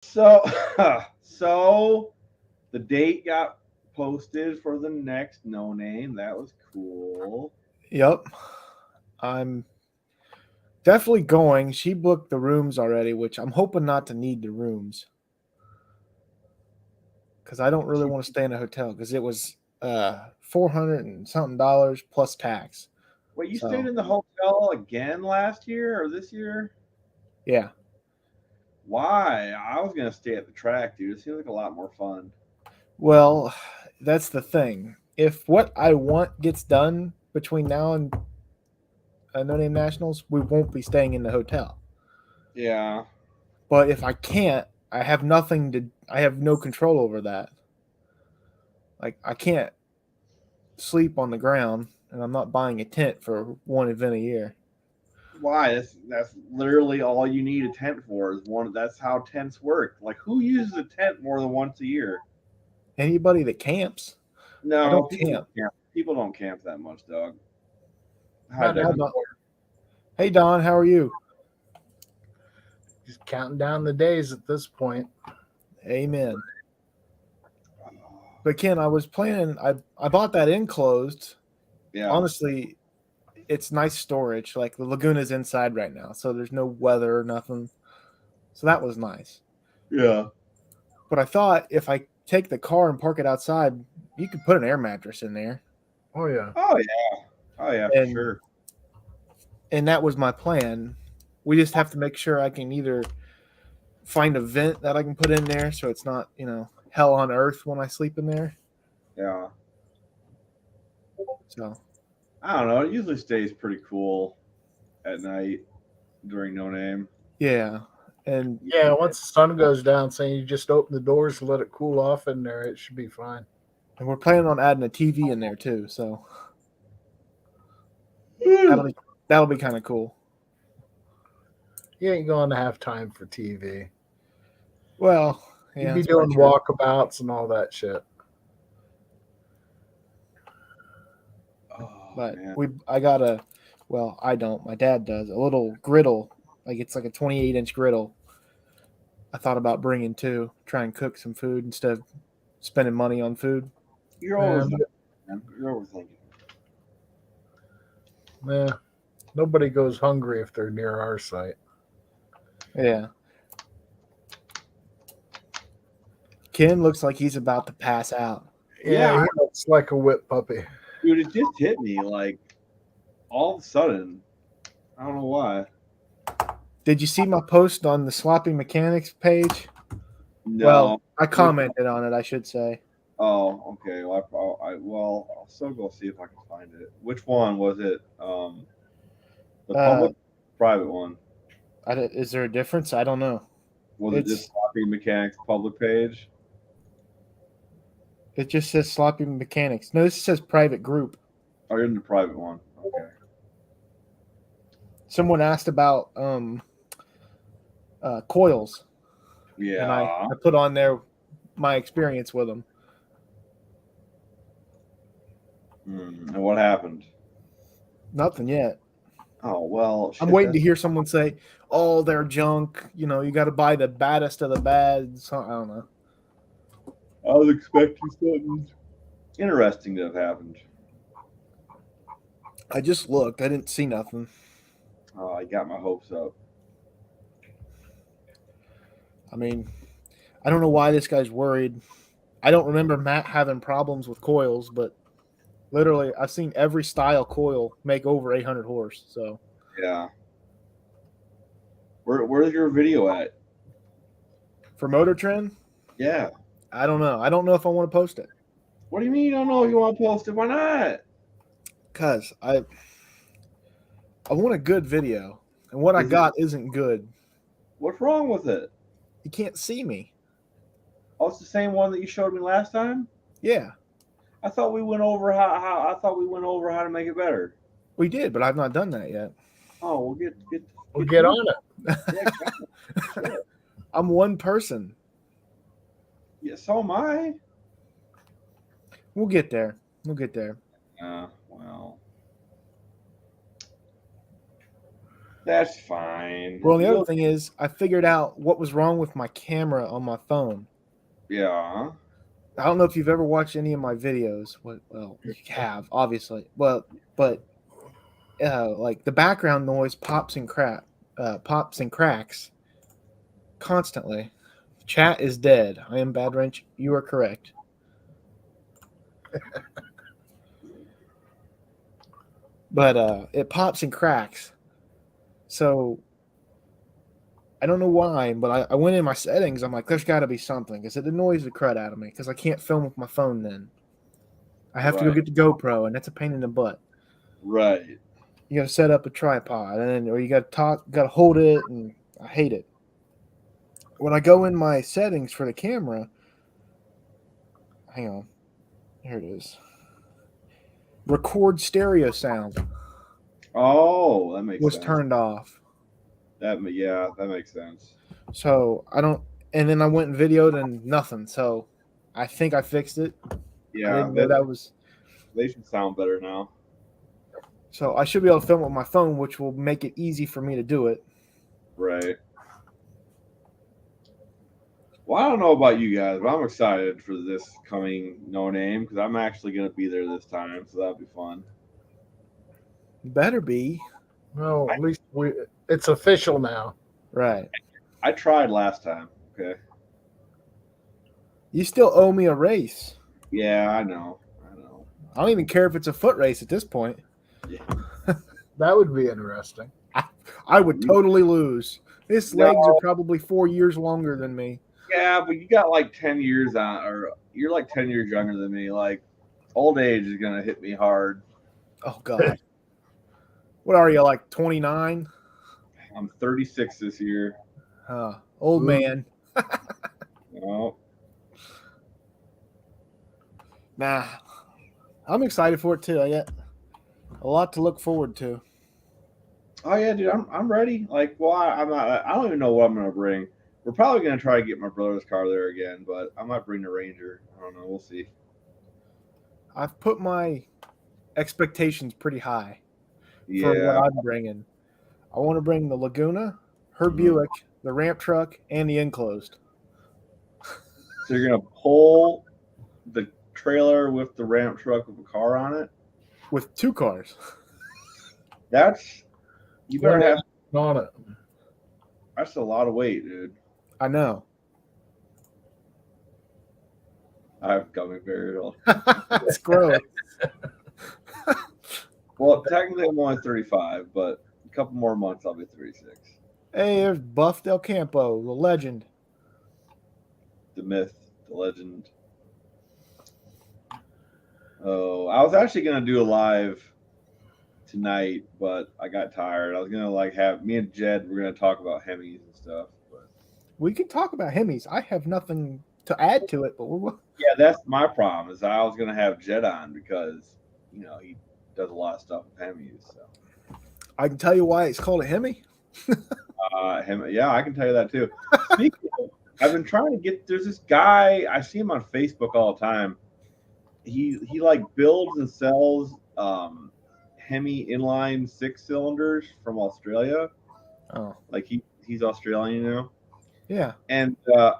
So, so the date got posted for the next no name. That was cool. Yep. I'm definitely going. She booked the rooms already, which I'm hoping not to need the rooms because I don't really She, want to stay in a hotel because it was 400 and something dollars plus tax. wait, you stayed So in the hotel again last year or this year? yeah. Why? I was gonna stay at the track, dude. It seems like a lot more fun. Well, that's the thing. If what I want gets done between now and No Name Nationals, we won't be staying in the hotel. Yeah. But if I can't, I have nothing to. I have no control over that. Like I can't sleep on the ground, and I'm not buying a tent for one event a year. Why? That's literally all you need a tent for is one. That's how tents work. Like, who uses a tent more than once a year? Anybody that camps, I No, don't people camp. don't camp. People don't camp that much, dog. Hi, Not Hi, Don. Don. anymore. Hey, Don, how are you? Just counting down the days at this point. Amen. But Ken, I was planning. I bought that enclosed. Yeah. Honestly, it's nice storage. Like the Laguna's inside right now, so there's no weather or nothing. So that was nice. Yeah. But I thought if I take the car and park it outside, you could put an air mattress in there, Oh yeah. Oh yeah. Oh yeah, for and sure. that was my plan. We just have to make sure I can either find a vent that I can put in there so it's not hell on earth when I sleep in there. Yeah. So I don't know. It usually stays pretty cool at night during no name. yeah, and Yeah, once the sun goes down, saying you just open the doors and let it cool off in there, it should be fine. we're planning on adding a TV in there too. So that'll be that'll be kind of cool. You ain't going to have time for TV. Well, You'd yeah, be that's probably doing true. walkabouts and all that shit. Oh But man. I got a, well, I don't. My dad does a little griddle, like it's like a 28-inch griddle. I thought about bringing two, try and cook some food instead of spending money on food. You're Man, overthinking, man. You're overthinking. yeah, nobody goes hungry if they're near our site. Yeah, Ken looks like he's about to pass out. Yeah, Yeah, he looks like a whip puppy. dude, it just hit me like all of a sudden. I don't know why. Did you see my post on the sloppy mechanics page? Well, No. I Which? commented on it, I should say. Oh, okay. I'll still go see if I can find it. Which one was it? The Uh, public, private one. is there a difference? I don't know. Was it just It's Sloppy Mechanics public page? it just says sloppy mechanics. No, this says private group. Oh, you're in the private one. Okay. Someone asked about coils, and Yeah. I put on there my experience with them. And what happened? Nothing yet. Oh well, I'm shit. waiting to hear someone say, "Oh, they're junk." You got to buy the baddest of the bad. So, I don't know. I was expecting something interesting to have happened. I just looked. I didn't see nothing. Oh, I got my hopes up. I mean, I don't know why this guy's worried. I don't remember Matt having problems with coils, but literally, I've seen every style coil make over 800 horse. So Yeah. Where's your video at? for Motor Trend, Yeah. I don't know. I don't know if I want to post it What do you mean you don't know if you want to post it? Why not? because I want a good video, and what I Is it, got isn't good. what's wrong with it? You can't see me. Oh, it's the same one that you showed me last time. Yeah, I thought we went over how I thought we went over how to make it better. we did, but I've not done that yet. Oh, we'll We'll get get to on it. yeah, shit. I'm one person. Yeah, so am I. We'll get there. We'll get there. Well, That's fine. Well, the other thing is, I figured out what was wrong with my camera on my phone. Yeah. I don't know if you've ever watched any of my videos. Well, you have, obviously. But like the background noise pops and cracks constantly. Chat is dead. I am Bad Wrench. You are correct. But it pops and cracks. So I don't know why, but I went in my settings. I'm like, there's got to be something because it annoys the crud out of me because I can't film with my phone then. I have to go Right. get the GoPro, and that's a pain in the butt. Right. You got to set up a tripod, and then, or you got to got to hold it, and I hate it. When I go in my settings for the camera, hang on, here it is. Record stereo sound Oh, that makes was sense. turned off. That makes sense. So I don't, and then I went and videoed and nothing. So I think I fixed it. I Yeah, didn't know that was. they should sound better now. So I should be able to film with my phone, which will make it easy for me to do it. Right. Well, I don't know about you guys, but I'm excited for this coming No Name because I'm actually going to be there this time, so that'll be fun. Better be. Well, at least it's official now. Right. I tried last time. Okay. You still owe me a race. Yeah, I know. I don't even care if it's a foot race at this point. Yeah. That would be interesting. I would totally lose. His legs are probably 4 years longer than me. Yeah, but you got like 10 years on, or you're like 10 years younger than me. Like, old age is going to hit me hard. Oh, God. What are you, like 29? I'm 36 this year. Old man. No. Nah. I'm excited for it, too. I got a lot to look forward to. Oh yeah, dude, I'm ready. Like, well, I'm not. I don't even know what I'm gonna bring. We're probably gonna try to get my brother's car there again, but I might bring the Ranger. I don't know. We'll see. I've put my expectations pretty high for Yeah. what I'm bringing. I want to bring the Laguna, her Buick, the ramp truck, and the enclosed. So you're gonna pull the trailer with the ramp truck with a car on it? With 2 cars. You better have on it. That's a lot of weight, dude. I know. I've got me very old. It's gross. Well, technically I'm only 35, but a couple more months I'll be 36. Hey, there's Buff Del Campo, the legend. The myth, the legend. Oh, I was actually gonna do a live tonight, but I got tired. I was gonna have me and Jed. We're gonna talk about Hemis and stuff. But We can talk about Hemis. I have nothing to add to it, but yeah, that's my problem. Is I was gonna have Jed on because he does a lot of stuff with Hemis. So I can tell you why it's called a Hemi. yeah, I can tell you that too. Speaking of, I've been trying to get. There's this guy. I see him on Facebook all the time. He like builds and sells Hemi inline 6-cylinders from Australia. Oh, Like he's Australian, you know. yeah. And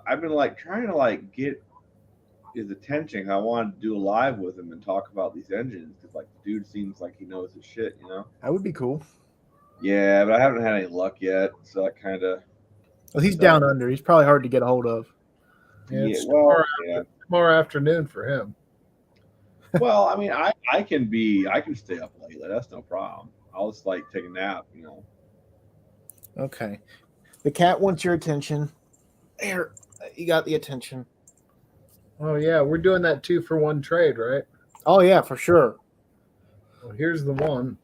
I've been trying to get his attention. I wanted to do a live with him and talk about these engines because the dude seems like he knows his shit, you know. That would be cool. Yeah, but I haven't had any luck yet, so that kind of. Well, he's down under. He's probably hard to get a hold of. Yeah, it's yeah. tomorrow afternoon for him. Well, I mean, I can stay up late. That's no problem. I'll just take a nap, you know. Okay. The cat wants your attention. There, you got the attention. Oh yeah, we're doing that 2-for-1 trade, right? Oh yeah, for sure. Well, here's the one.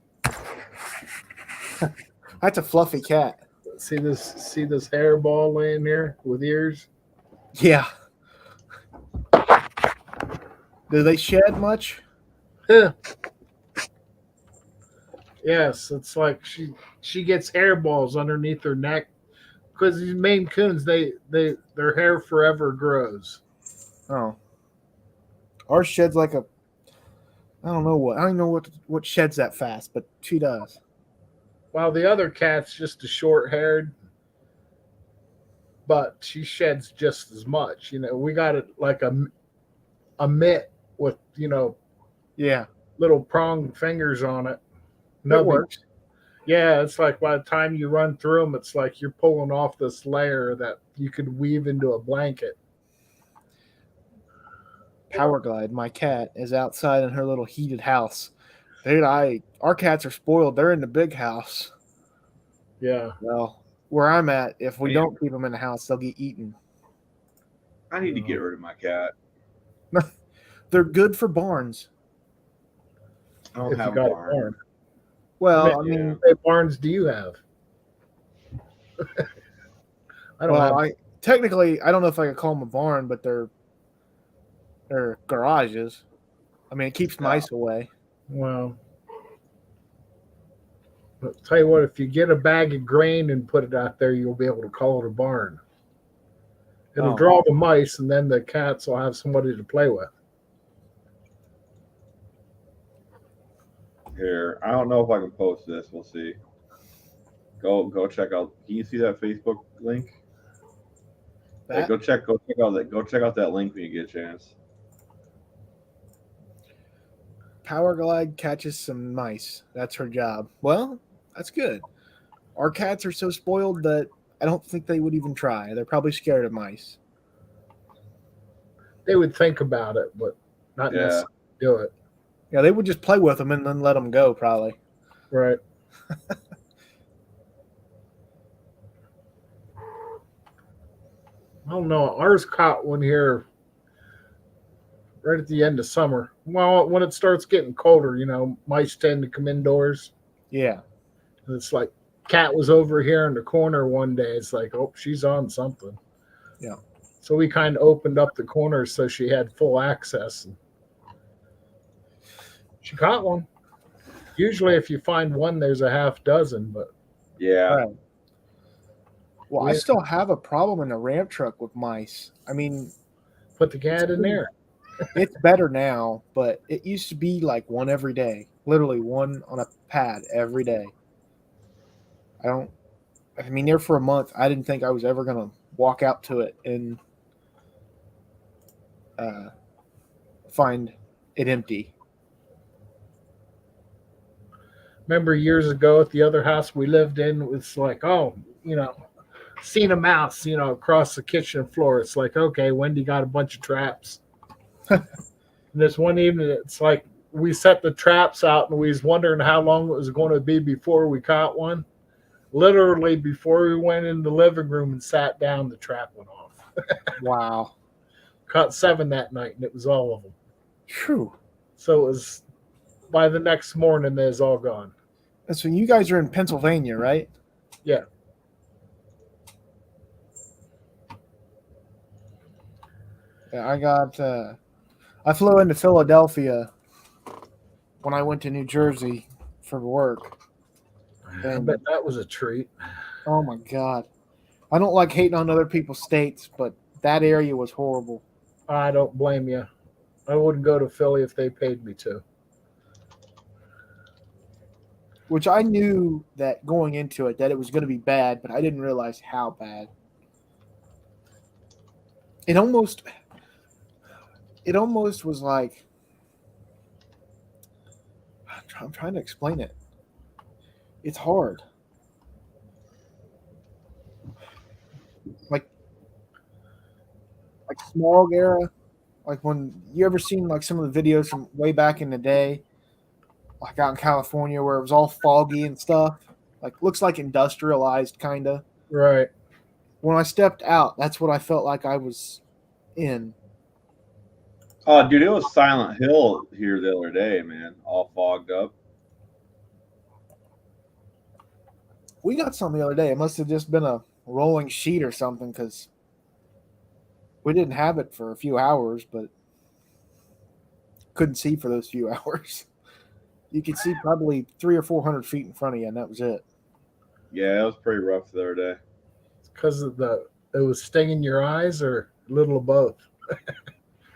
That's a fluffy cat. See this hairball laying here with ears? Yeah. Do they shed much? Yeah. Yes, it's like she gets hairballs underneath her neck because these Maine Coons their hair forever grows. Oh. Ours sheds I don't know what sheds that fast, but she does. while the other cat's just a short haired, but she sheds just as much. We got it like a mitt with Yeah, little prong fingers on it. it works. Yeah, it's like by the time you run through them, it's like you're pulling off this layer that you could weave into a blanket. Powerglide, my cat, is outside in her little heated house. Dude, our cats are spoiled. They're in the big house. Yeah. Well, where I'm at, if we Yeah. don't keep them in the house, they'll get eaten. I need to get rid of my cat. They're good for barns. I don't If have you a got barn. a barn. Well, I Yeah. mean, How many barns do you have? I don't have. technically, I don't know if I could call them a barn, but they're garages. I mean, it keeps mice away. Well, I'll tell you what, if you get a bag of grain and put it out there, you'll be able to call it a barn. It'll Oh. draw the mice, and then the cats will have somebody to play with. Here, I don't know if I can post this. We'll see. Go check out. Can you see that Facebook link? Hey, That? go check out that link when you get a chance. Powerglide catches some mice. That's her job. Well, that's good. Our cats are so spoiled that I don't think they would even try. They're probably scared of mice. They would think about it, but not Yeah. necessarily do it. Yeah, they would just play with them and then let them go, probably. Right. I don't know. Ours caught one here right at the end of summer. Well, when it starts getting colder, mice tend to come indoors. Yeah. And it's like cat was over here in the corner one day. It's like, oh, she's on something. Yeah. So we kind of opened up the corner so she had full access. And she caught one. Usually, if you find one, there's a half dozen. But Yeah. Right. Well, I still have a problem in the ramp truck with mice. I mean, put the cat in there. it's better now, but it used to be like one every day. Literally one on a pad every day. I mean, there for a month, I didn't think I was ever going to walk out to it and find it empty. Remember years ago at the other house we lived in, it was like, seen a mouse, across the kitchen floor. It's like, okay, Wendy got a bunch of traps. And this one evening, it's like we set the traps out and we was wondering how long it was going to be before we caught one. Literally, before we went in the living room and sat down, the trap went off. Wow. Caught 7 that night, and it was all of them. True. So it was, by the next morning, they was all gone. And so you guys are in Pennsylvania, right? Yeah. Yeah, I flew into Philadelphia when I went to New Jersey for work. I bet that was a treat. Oh my God. I don't like hating on other people's states, but that area was horrible. I don't blame you. I wouldn't go to Philly if they paid me to. Which I knew that going into it that it was going to be bad, but I didn't realize how bad. It almost was like, I'm trying to explain it. It's hard. Like smog era, like when you ever seen like some of the videos from way back in the day, like out in California where it was all foggy and stuff, like looks like industrialized kind of. Right. When I stepped out, that's what I felt like I was in. Oh, dude, it was Silent Hill here the other day, man. All fogged up. We got some the other day. It must have just been a rolling sheet or something because we didn't have it for a few hours, but couldn't see for those few hours. You could see probably 300 or 400 feet in front of you, and that was it. Yeah, it was pretty rough the other day. Because it was stinging your eyes, or a little of both.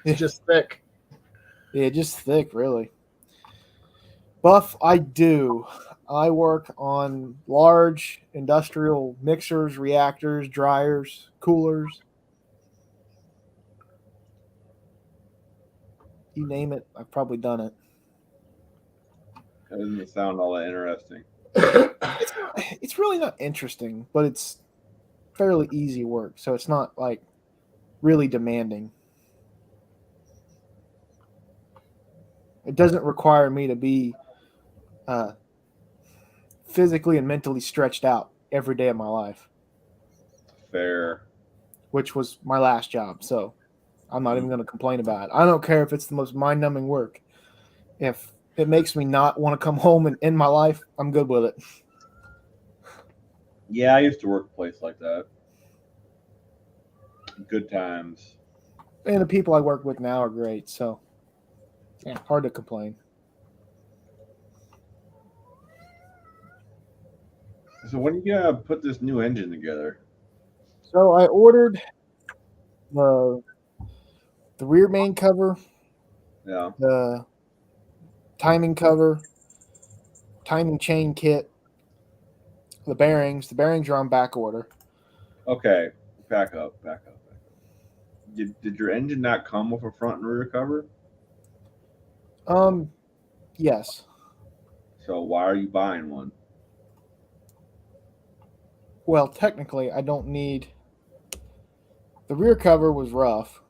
Just thick. Yeah, just thick, really. Buff, I do. I work on large industrial mixers, reactors, dryers, coolers. You name it, I've probably done it. That doesn't sound all that interesting. It's really not interesting, but it's fairly easy work, so it's not like really demanding. It doesn't require me to be uh, physically and mentally stretched out every day of my life, Fair. which was my last job. So I'm not even going to complain about it. I don't care if it's the most mind-numbing work. If it makes me not want to come home and end my life, I'm good with it. Yeah, I used to work a place like that. Good times. And the people I work with now are great. So yeah, hard to complain. So when are you gonna put this new engine together? So I ordered the rear main cover, Yeah. the timing cover, timing chain kit, the bearings. The bearings are on back order. Okay. Back up. Back up. Back up. Did your engine not come with a front and rear cover? Yes. So why are you buying one? Well, technically, I don't need. The rear cover was rough,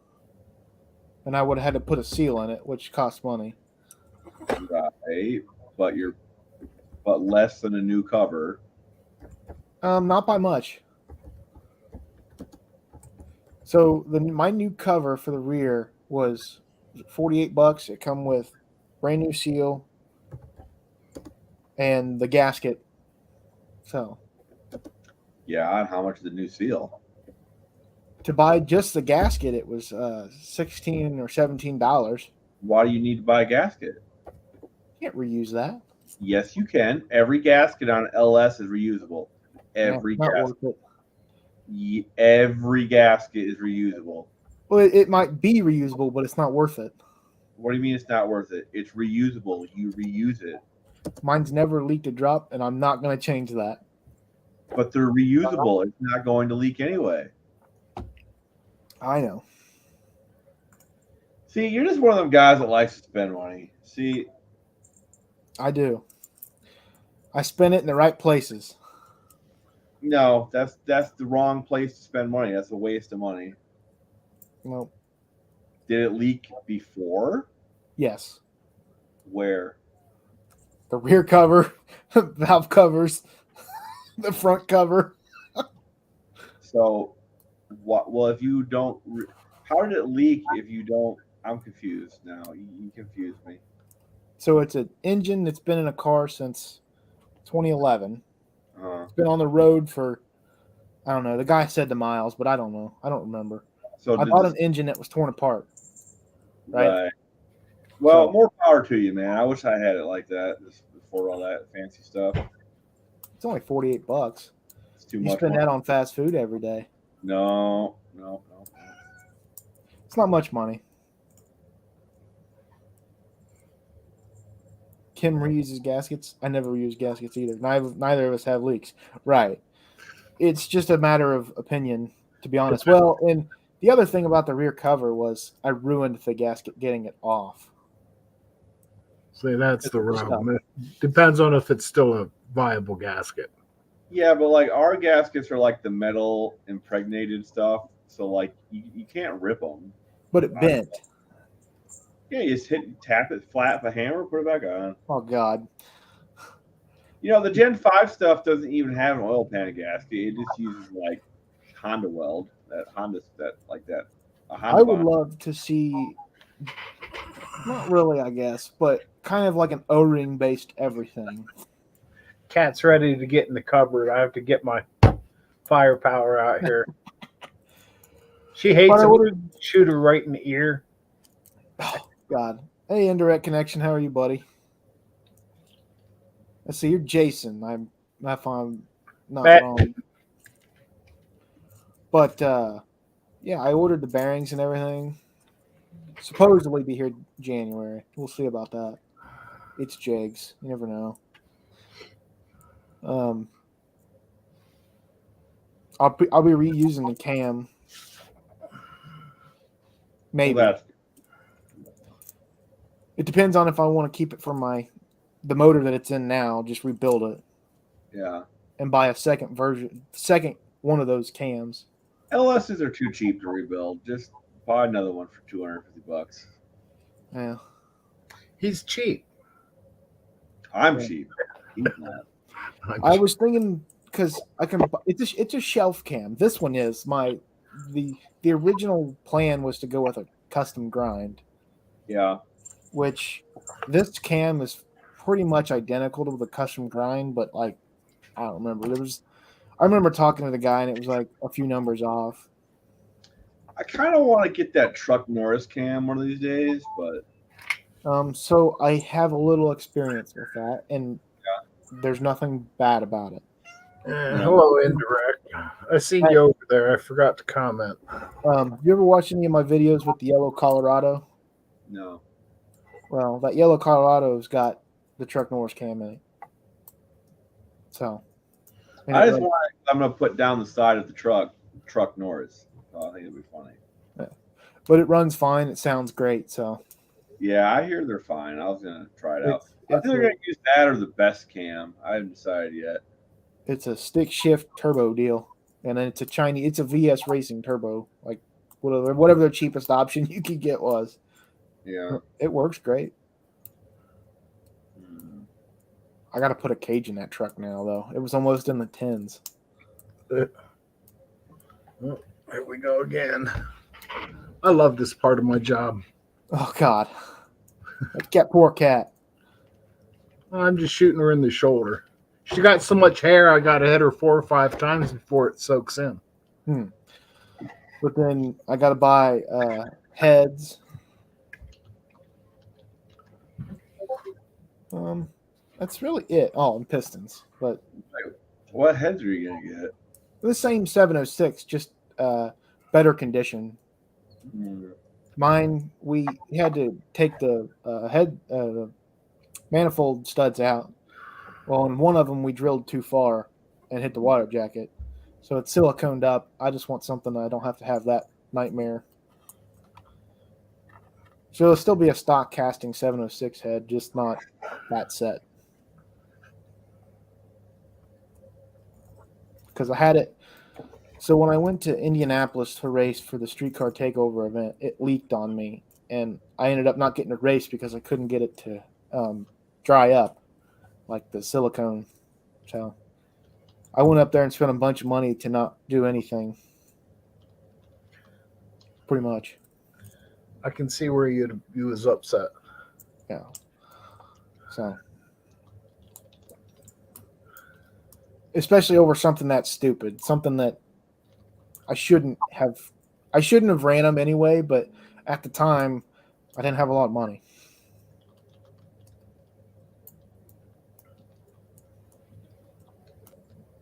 and I would have had to put a seal in it, which costs money. Right. But less than a new cover. Not by much. So my new cover for the rear was $48. It come with brand new seal and the gasket. So Yeah, and how much is the new seal? to buy just the gasket, it was $16 or $17. Why do you need to buy a gasket? Can't reuse that. Yes, you can. Every gasket on LS is reusable. Every Not gasket. worth it. Every gasket is reusable. Well, it might be reusable, but it's not worth it. What do you mean it's not worth it? It's reusable. You reuse it. Mine's never leaked a drop, and I'm not going to change that. But they're reusable. It's not going to leak anyway. I know. See, you're just one of them guys that likes to spend money. See, I do. I spend it in the right places. no, that's the wrong place to spend money. That's a waste of money. Well, Did it leak before? yes. Where? The rear cover, valve covers, the front cover. So, what? Well, if you don't, how did it leak if you don't? I'm confused now. You confused me. So it's an engine that's been in a car since 2011. It's been on the road for, I don't know. The guy said the miles, but I don't know. I don't remember. So I bought an engine that was torn apart. Right. Well, So- more power to you, man. I wish I had it like that just before all that fancy stuff. It's only $48. It's too You much. spend that on fast food every day. No. It's not much money. Kim reuses gaskets. I never reuse gaskets either. Neither of us have leaks. Right. It's just a matter of opinion, to be honest. Well, and the other thing about the rear cover was I ruined the gasket getting it off. See, that's the rub. It depends on if it's still a viable gasket. Yeah, but like our gaskets are like the metal impregnated stuff, so like you can't rip them. But it bent. Yeah, you just tap it flat with a hammer, put it back on. Oh, God. You know, the Gen 5 stuff doesn't even have an oil pan gasket. It just uses like Honda weld, that Honda like that. A Honda I would bond. love to see, not really, I guess, but kind of like an O-ring based everything. Cat's ready to get in the cupboard. I have to get my firepower out here. She hates it. Shoot her right in the ear. Oh, God. Hey, indirect connection. How are you, buddy? Let's see. You're Jason. If I'm not wrong. But yeah, I ordered the bearings and everything. Supposedly be here January. We'll see about that. It's Jags. You never know. Um, I'll be reusing the cam. Maybe Well, that's it depends on if I want to keep it for the motor that it's in now. Just rebuild it yeah. and buy a second one of those cams. LSs are too cheap to rebuild. Just buy another one for $250. Yeah, He's cheap. I'm Yeah. cheap. He's not. I was thinking because I can. It's a shelf cam. This one is the original plan was to go with a custom grind, Yeah. which this cam is pretty much identical to the custom grind, but like I don't remember. I remember talking to the guy and it was like a few numbers off. I kind of want to get that Truck Norris cam one of these days, but So I have a little experience with that, and there's nothing bad about it. Hello, Indirect. I seen you over there. I forgot to comment. You ever watch any of my videos with the yellow Colorado? no. Well, that yellow Colorado's got the Truck Norris cam in it. So, and I it just runs- want. I'm gonna put down the side of the Truck Norris. So I think it'd be funny. but it runs fine. It sounds great. So Yeah, I hear they're fine. I was gonna try it out. I it's think they're gonna use that or the best cam. I haven't decided yet. it's a stick shift turbo deal, and then it's a VS Racing turbo, like whatever the cheapest option you could get was. Yeah. It works great. Hmm. I got to put a cage in that truck now, though. It was almost in the tens. Here we go again. I love this part of my job. Oh God, that poor cat. I'm just shooting her in the shoulder. She got so much hair, I got to hit her 4 or 5 times before it soaks in. But then I got to buy heads. That's really it. Oh, and pistons, but What heads are you gonna get? the same 706, just better condition. Hmm. Mine, we had to take the manifold studs out. Well, in one of them, we drilled too far and hit the water jacket, so it's siliconed up. I just want something that I don't have to have that nightmare. So it'll still be a stock casting 706 head, just not that set. Because I had it. So when I went to Indianapolis to race for the streetcar takeover event, it leaked on me, and I ended up not getting a race because I couldn't get it to dry up, like the silicone. So I went up there and spent a bunch of money to not do anything. Pretty much. I can see where you was upset. Yeah. So, especially over something that stupid, something that I shouldn't have ran them anyway, but at the time I didn't have a lot of money.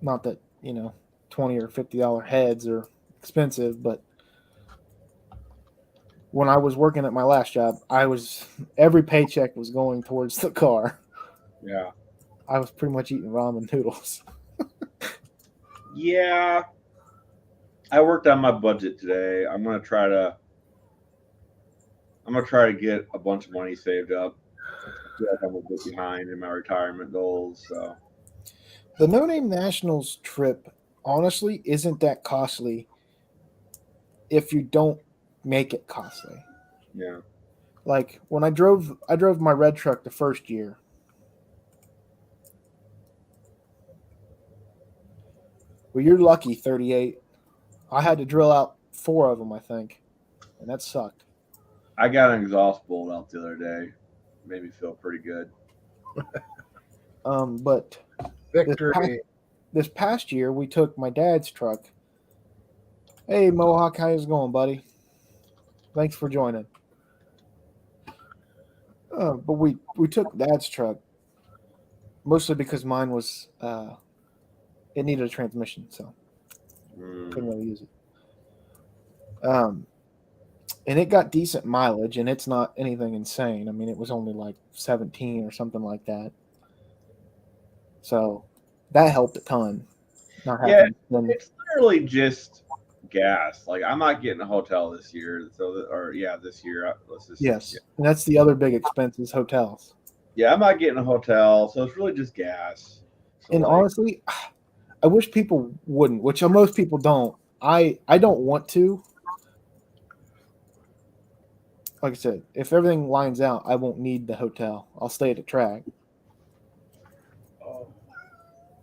Not that, $20 or $50 heads are expensive, but when I was working at my last job, every paycheck was going towards the car. Yeah. I was pretty much eating ramen noodles. Yeah. I worked on my budget today. I'm gonna try to get a bunch of money saved up. I feel like I'm a bit behind in my retirement goals. So The No Name Nationals trip honestly isn't that costly if you don't make it costly. yeah. Like when I drove my red truck the first year. Well, you're lucky, 38. I had to drill out 4 of them, I think, and that sucked. I got an exhaust bolt out the other day. Made me feel pretty good. But Victory. this past year we took my dad's truck. Hey Mohawk, how's it going, buddy? Thanks for joining. But we took dad's truck mostly because mine was it needed a transmission, so couldn't really use it. And it got decent mileage, and it's not anything insane. I mean, it was only like 17 or something like that. So That helped a ton. Not Yeah, having to spend. it's literally just gas. Like I'm not getting a hotel this year, this year. Let's just say, Yes, and that's the other big expense is hotels. yeah, I'm not getting a hotel, so it's really just gas. So And like, honestly, I wish people wouldn't, which most people don't. I don't want to. Like I said, if everything lines out, I won't need the hotel. I'll stay at the track. oh,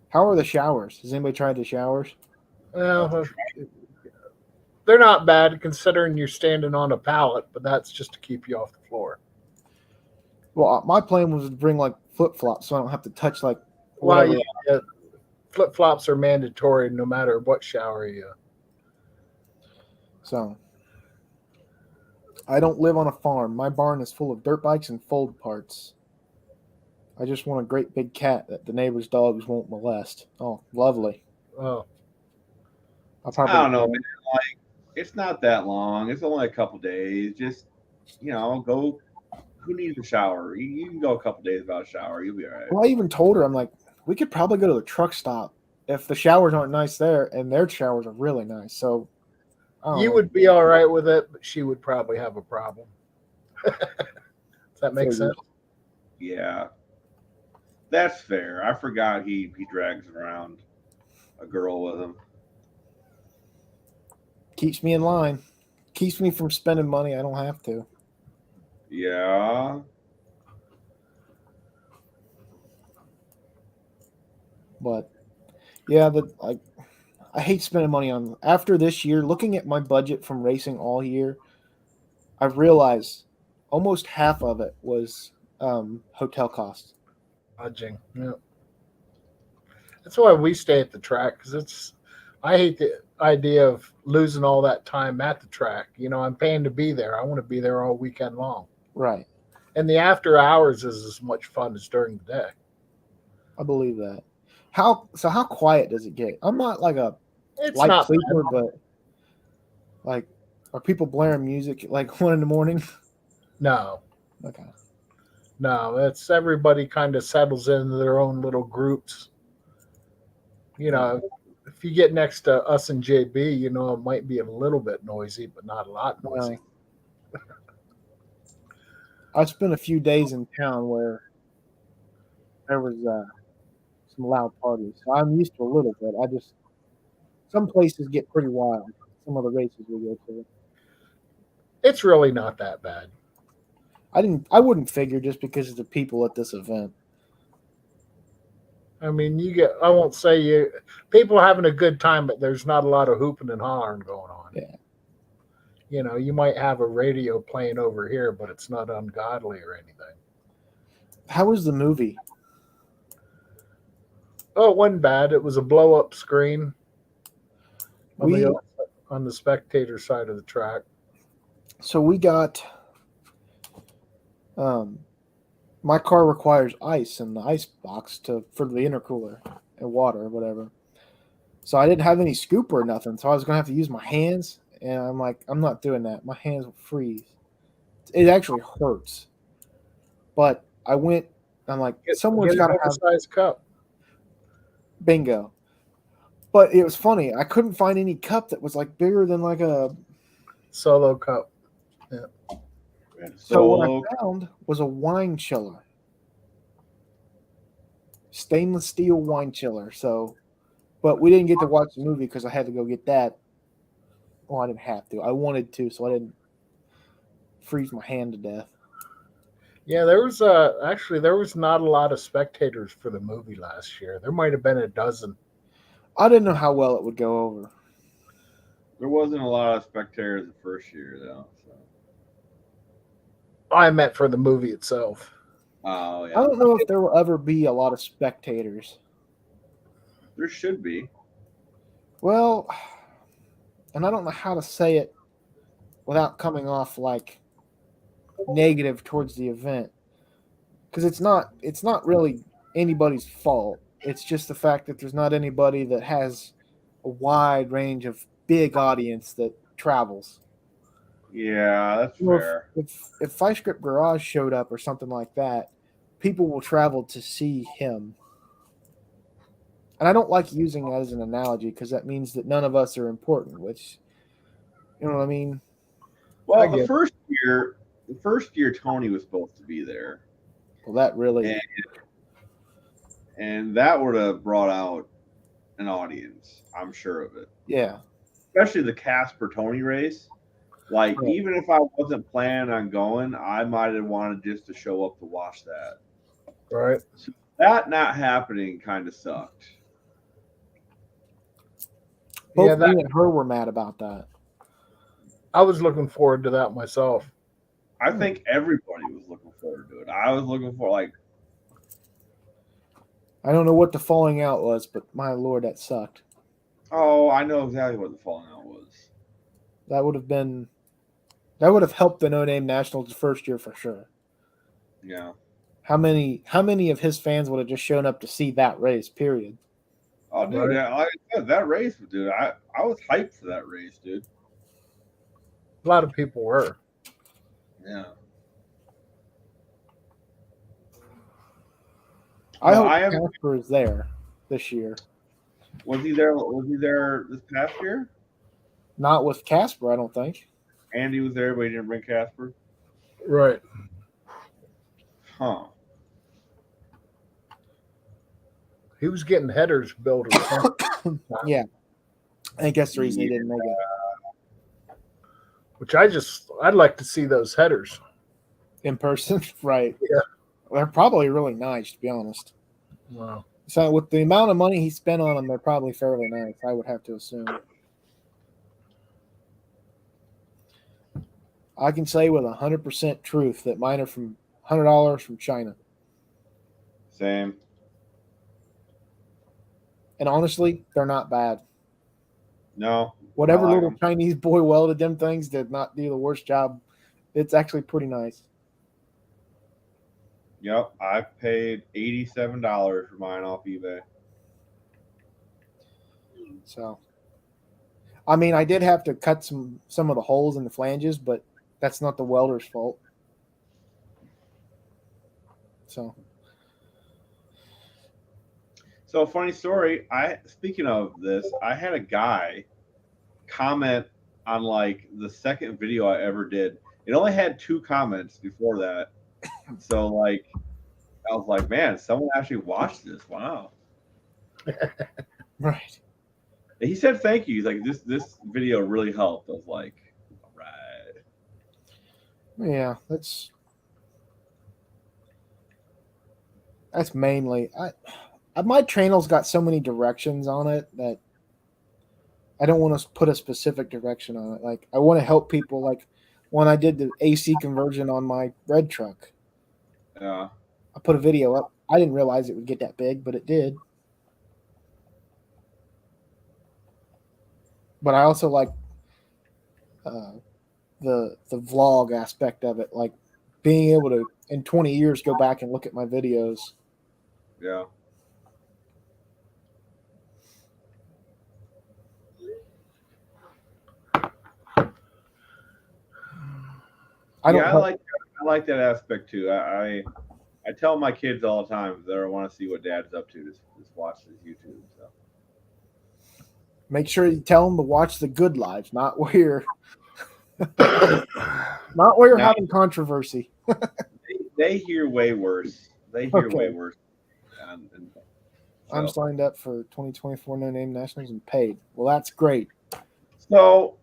How are the showers? Has anybody tried the showers? Well, they're not bad considering you're standing on a pallet, but that's just to keep you off the floor. Well, my plan was to bring like flip flops, so I don't have to touch like Well, whatever. yeah, flip flops are mandatory no matter what shower you. So I don't live on a farm. My barn is full of dirt bikes and fold parts. I just want a great big cat that the neighbor's dogs won't molest. Oh, lovely. Oh, I'll I probably don't know, man. Like it's not that long. It's only a couple days. Just go. Who needs a shower? You can go a couple days without a shower. You'll be all right. Well, I even told her, I'm like, we could probably go to the truck stop if the showers aren't nice there, and their showers are really nice. So, I don't you know. would be all right with it, but she would probably have a problem. Does that make Figured. sense? Yeah, that's fair. I forgot he drags around a girl with him. Keeps me in line. Keeps me from spending money I don't have to. Yeah. But yeah, I hate spending money on. After this year, looking at my budget from racing all year, I realized almost half of it was hotel costs. Lodging. Yeah. That's why we stay at the track because it's. I hate the idea of losing all that time at the track. I'm paying to be there. I want to be there all weekend long. Right. And the after hours is as much fun as during the day. I believe that. How quiet does it get? I'm not like a It's light not sleeper, bad. but like, are people blaring music at like 1 in the morning? No, Okay. no. It's everybody kind of settles into their own little groups. If you get next to us and JB, it might be a little bit noisy, but not a lot noisy. I spent a few days in town where there was some loud parties, so I'm used to a little bit. Some places get pretty wild. Some of the races we go to. It's really not that bad. I wouldn't figure just because of the people at this event. I mean, I won't say people are having a good time, but there's not a lot of hooping and hollering going on. Yeah. You might have a radio playing over here, but it's not ungodly or anything. How was the movie? Oh, it wasn't bad. It was a blow up screen We on the spectator side of the track. So we got my car requires ice in the ice box for the intercooler and water or whatever. So I didn't have any scoop or nothing, so I was gonna have to use my hands, and I'm like, I'm not doing that. My hands will freeze. It actually hurts. But I went. I'm like, someone's Get got an to have oversized cup. bingo. But it was funny. I couldn't find any cup that was like bigger than like a. Solo cup. So what I found was a wine chiller, stainless steel wine chiller. So, but we didn't get to watch the movie because I had to go get that. Well, I didn't have to. I wanted to, so I didn't freeze my hand to death. Yeah, there was not a lot of spectators for the movie last year. There might have been a dozen. I didn't know how well it would go over. There wasn't a lot of spectators the first year though. So. I meant for the movie itself. Oh yeah. I don't know if there will ever be a lot of spectators. There should be. Well, and I don't know how to say it without coming off like negative towards the event, because it's not really anybody's fault. It's just the fact that there's not anybody that has a wide range of big audience that travels. Yeah, that's fair. If Five Script Garage showed up or something like that, people will travel to see him. And I don't like using that as an analogy because that means that none of us are important, which, you know what I mean? Well, get the first year Tony was supposed to be there, Well, that really, and that would have brought out an audience. I'm sure of it, yeah. especially the Casper Tony race. Like, Right. even if I wasn't planning on going, I might have wanted just to show up to watch that. right. So that not happening kind of sucked. Both Yeah, me and her were mad about that. I was looking forward to that myself. I think everybody was looking forward to it. I was looking for like, I don't know what the falling out was, but my lord, that sucked. oh, I know exactly what the falling out was. That would have helped the No Name Nationals the first year for sure. Yeah. How many of his fans would have just shown up to see that race? Period. Oh, dude, Right. like I said, that race, dude. I was hyped for that race, dude. A lot of people were. Yeah. I No, hope I am. Casper is there this year. Was he there? Was he there this past year? Not with Casper, I don't think. Andy was there, but he didn't bring Casper. Right. Huh. He was getting headers built or something, Yeah. I think that's the reason he didn't make it which I'd like to see those headers. in person. Right. Yeah. They're probably really nice, to be honest. Wow. So with the amount of money he spent on them, they're probably fairly nice, I would have to assume. I can say with 100% truth that mine are from $100 from China. Same. And honestly, they're not bad. No. Whatever I like little them. Chinese boy welded them things did not do the worst job. It's actually pretty nice. Yep. I paid $87 for mine off eBay. So, I mean, I did have to cut some of the holes in the flanges, but that's not the welder's fault. So, Funny story. Speaking of this, I had a guy comment on like the second video I ever did. It only had 2 comments before that. So like I was like, man, someone actually watched this. Wow. right. And he said thank you. He's like, this video really helped. I was like, all right. Yeah, that's mainly my channel's got so many directions on it that I don't want to put a specific direction on it. Like I want to help people. Like when I did the AC conversion on my red truck, Yeah. I put a video up. I didn't realize it would get that big, but it did. But I also like the vlog aspect of it, like being able to in 20 years go back and look at my videos. Yeah. I like that aspect too. I tell my kids all the time if they want to see what Dad's up to, just watch his YouTube. So. Make sure you tell them to watch the good lives, not where you're not where you're having controversy. They hear way worse. They hear way worse. I'm signed up for 2024 No Name Nationals and paid. Well, that's great. So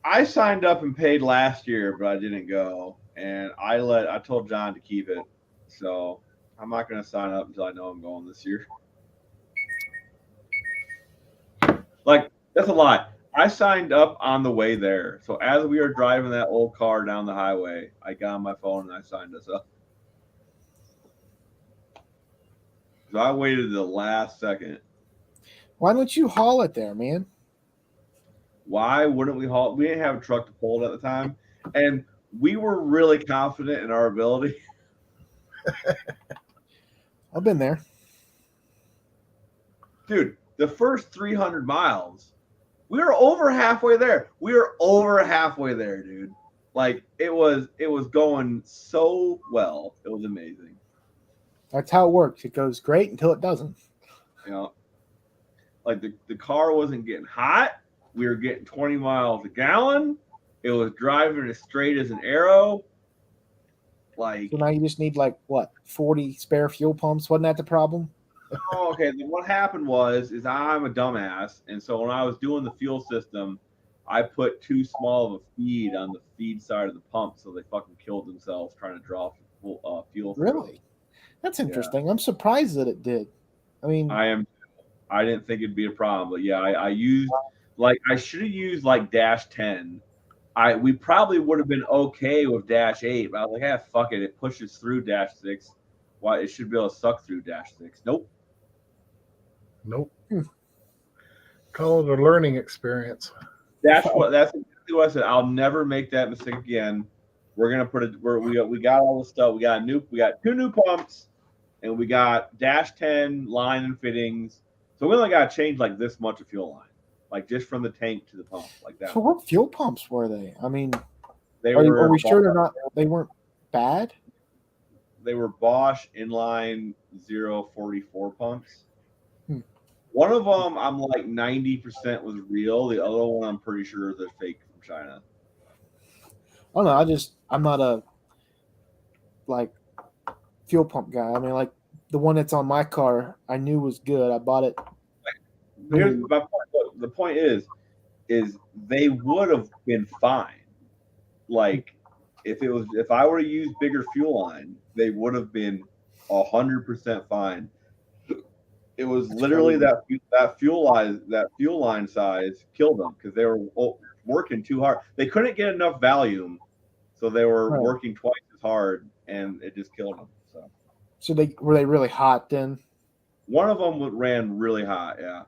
I signed up and paid last year, but I didn't go, and I told John to keep it. So I'm not going to sign up until I know I'm going this year. Like, that's a lie. I signed up on the way there. So as we were driving that old car down the highway, I got on my phone and I signed us up. So I waited the last second. Why don't you haul it there, man? Why wouldn't we haul? We didn't have a truck to pull it at the time. And we were really confident in our ability. I've been there. Dude, the first 300 miles, we were over halfway there. We were over halfway there, dude. Like it was going so well. It was amazing. That's how it works. It goes great until it doesn't. You know. Like the car wasn't getting hot. We were getting 20 miles a gallon. It was driving as straight as an arrow. Like, So now you just need like what 40 spare fuel pumps? Wasn't that the problem? oh, okay. Then what happened is I'm a dumbass, and so when I was doing the fuel system, I put too small of a feed on the feed side of the pump, so they fucking killed themselves trying to draw fuel through. Really? That's Yeah, interesting. I'm surprised that it did. I mean, I am. I didn't think it'd be a problem, but yeah, I used like I should have used like -10. We probably would have been okay with -8, but I was like, ah, fuck it. It pushes through -6. Why it should be able to suck through -6. Nope. Nope. Call it a learning experience. That's exactly what I said. I'll never make that mistake again. We're gonna put it where we got all the stuff. We got two new pumps, and we got -10 line and fittings. So we only got to change like this much of fuel line, like just from the tank to the pump, like that. so what fuel pumps were they? I mean, They are were we sure they're not? They weren't bad. they were Bosch inline 044 pumps. Hmm. One of them I'm like 90% was real. The other one I'm pretty sure is a fake from China. Oh no, I'm not a like fuel pump guy. I mean, like the one that's on my car, I knew was good. I bought it. Here's my point. The point is they would have been fine. Like if I were to use bigger fuel line, they would have been 100% fine. It was That's literally crazy. that fuel line size killed them because they were working too hard. They couldn't get enough volume, so they were Right. working twice as hard, and it just killed them. So they were they really hot then? One of them ran really hot. Yeah,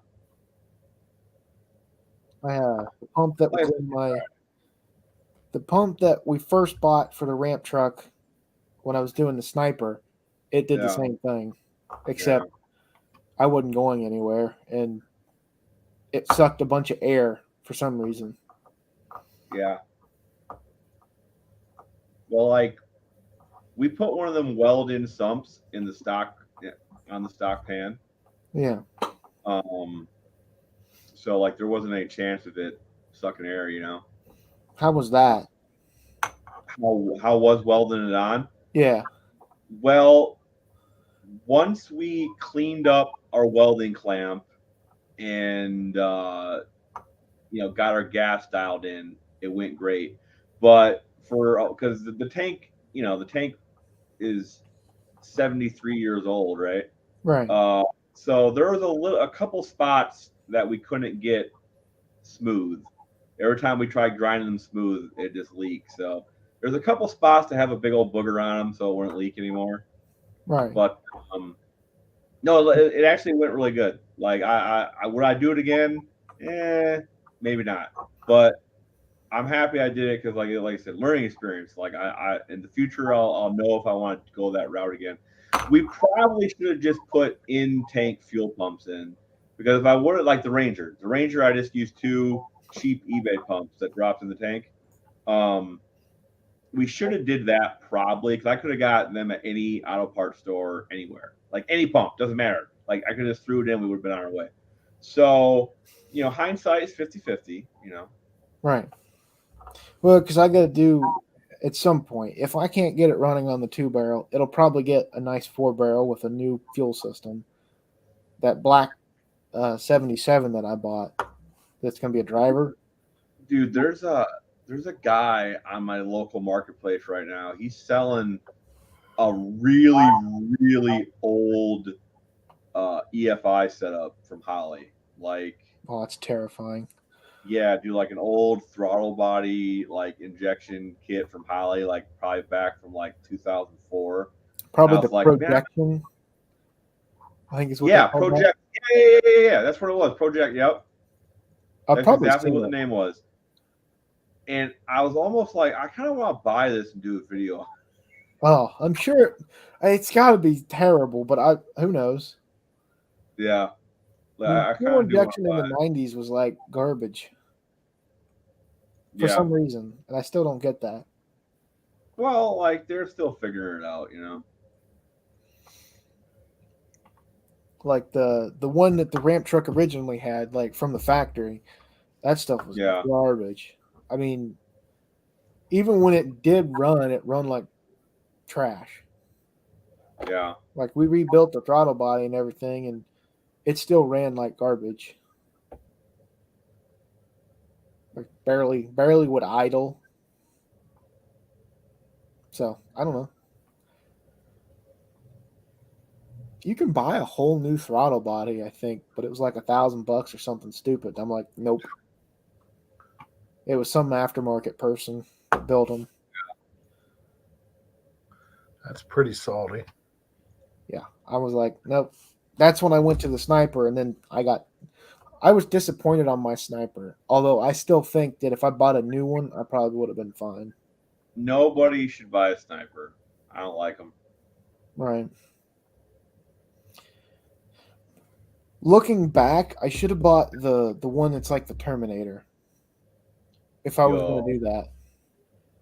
The pump that was in the pump that we first bought for the ramp truck when I was doing the sniper, it did the yeah, same thing, yeah, except I wasn't going anywhere and it sucked a bunch of air for some reason. yeah. Well, like we put one of them weld-in sumps in the stock on the stock pan. Yeah. Um, so like there wasn't any chance of it sucking air. How was that? How was welding it on? Yeah. Well, once we cleaned up our welding clamp and got our gas dialed in, it went great. But because the tank, the tank is 73 years old, right? Right. So there was a couple spots that we couldn't get smooth. Every time we tried grinding them smooth, it just leaked. So there's a couple spots to have a big old booger on them, so it wouldn't leak anymore. Right. But no, it actually went really good. Like I would I do it again? Maybe not. But I'm happy I did it because like I said, learning experience. Like I in the future I'll know if I want to go that route again. We probably should have just put in tank fuel pumps in because if I would have like the Ranger I just used two cheap eBay pumps that dropped in the tank. We should have did that probably because I could have got them at any auto parts store anywhere, like any pump doesn't matter. Like I could just threw it in, we would have been on our way. So hindsight is 50-50. Right. Well, because I got to do at some point. If I can't get it running on the 2 barrel, it'll probably get a nice 4 barrel with a new fuel system. That black 77 that I bought, that's going to be a driver. Dude, there's a guy on my local marketplace right now. He's selling a really really old EFI setup from Holly. Like, Oh, it's terrifying. yeah, do like an old throttle body like injection kit from Holly, like probably back from like 2004. And Probably I the was like, man, projection. I think is what they yeah, call that. Project. Yeah. That's what it was. Project. Yep. I'll That's probably exactly see what the it. name was. And I was almost like, I kind of want to buy this and do a video. Oh, I'm sure it's got to be terrible, but who knows? Yeah. I mean, I fuel kind of do want to injection in buy the it. '90s was like garbage for Yeah. some reason, and I still don't get that. Well, like they're still figuring it out. Like the one that the ramp truck originally had, like from the factory, that stuff was Yeah. garbage. I mean, even when it did run, it run like trash. Yeah. Like we rebuilt the throttle body and everything, and it still ran like garbage. Like barely would idle. So I don't know. You can buy a whole new throttle body, I think, but it was like $1,000 or something stupid. I'm like, nope. It was some aftermarket person that built them. That's pretty salty. Yeah, I was like, nope. That's when I went to the sniper, and then I was disappointed on my sniper. Although I still think that if I bought a new one, I probably would have been fine. Nobody should buy a sniper. I don't like them. Right. Looking back, I should have bought the one that's like the Terminator. If I was going to do that,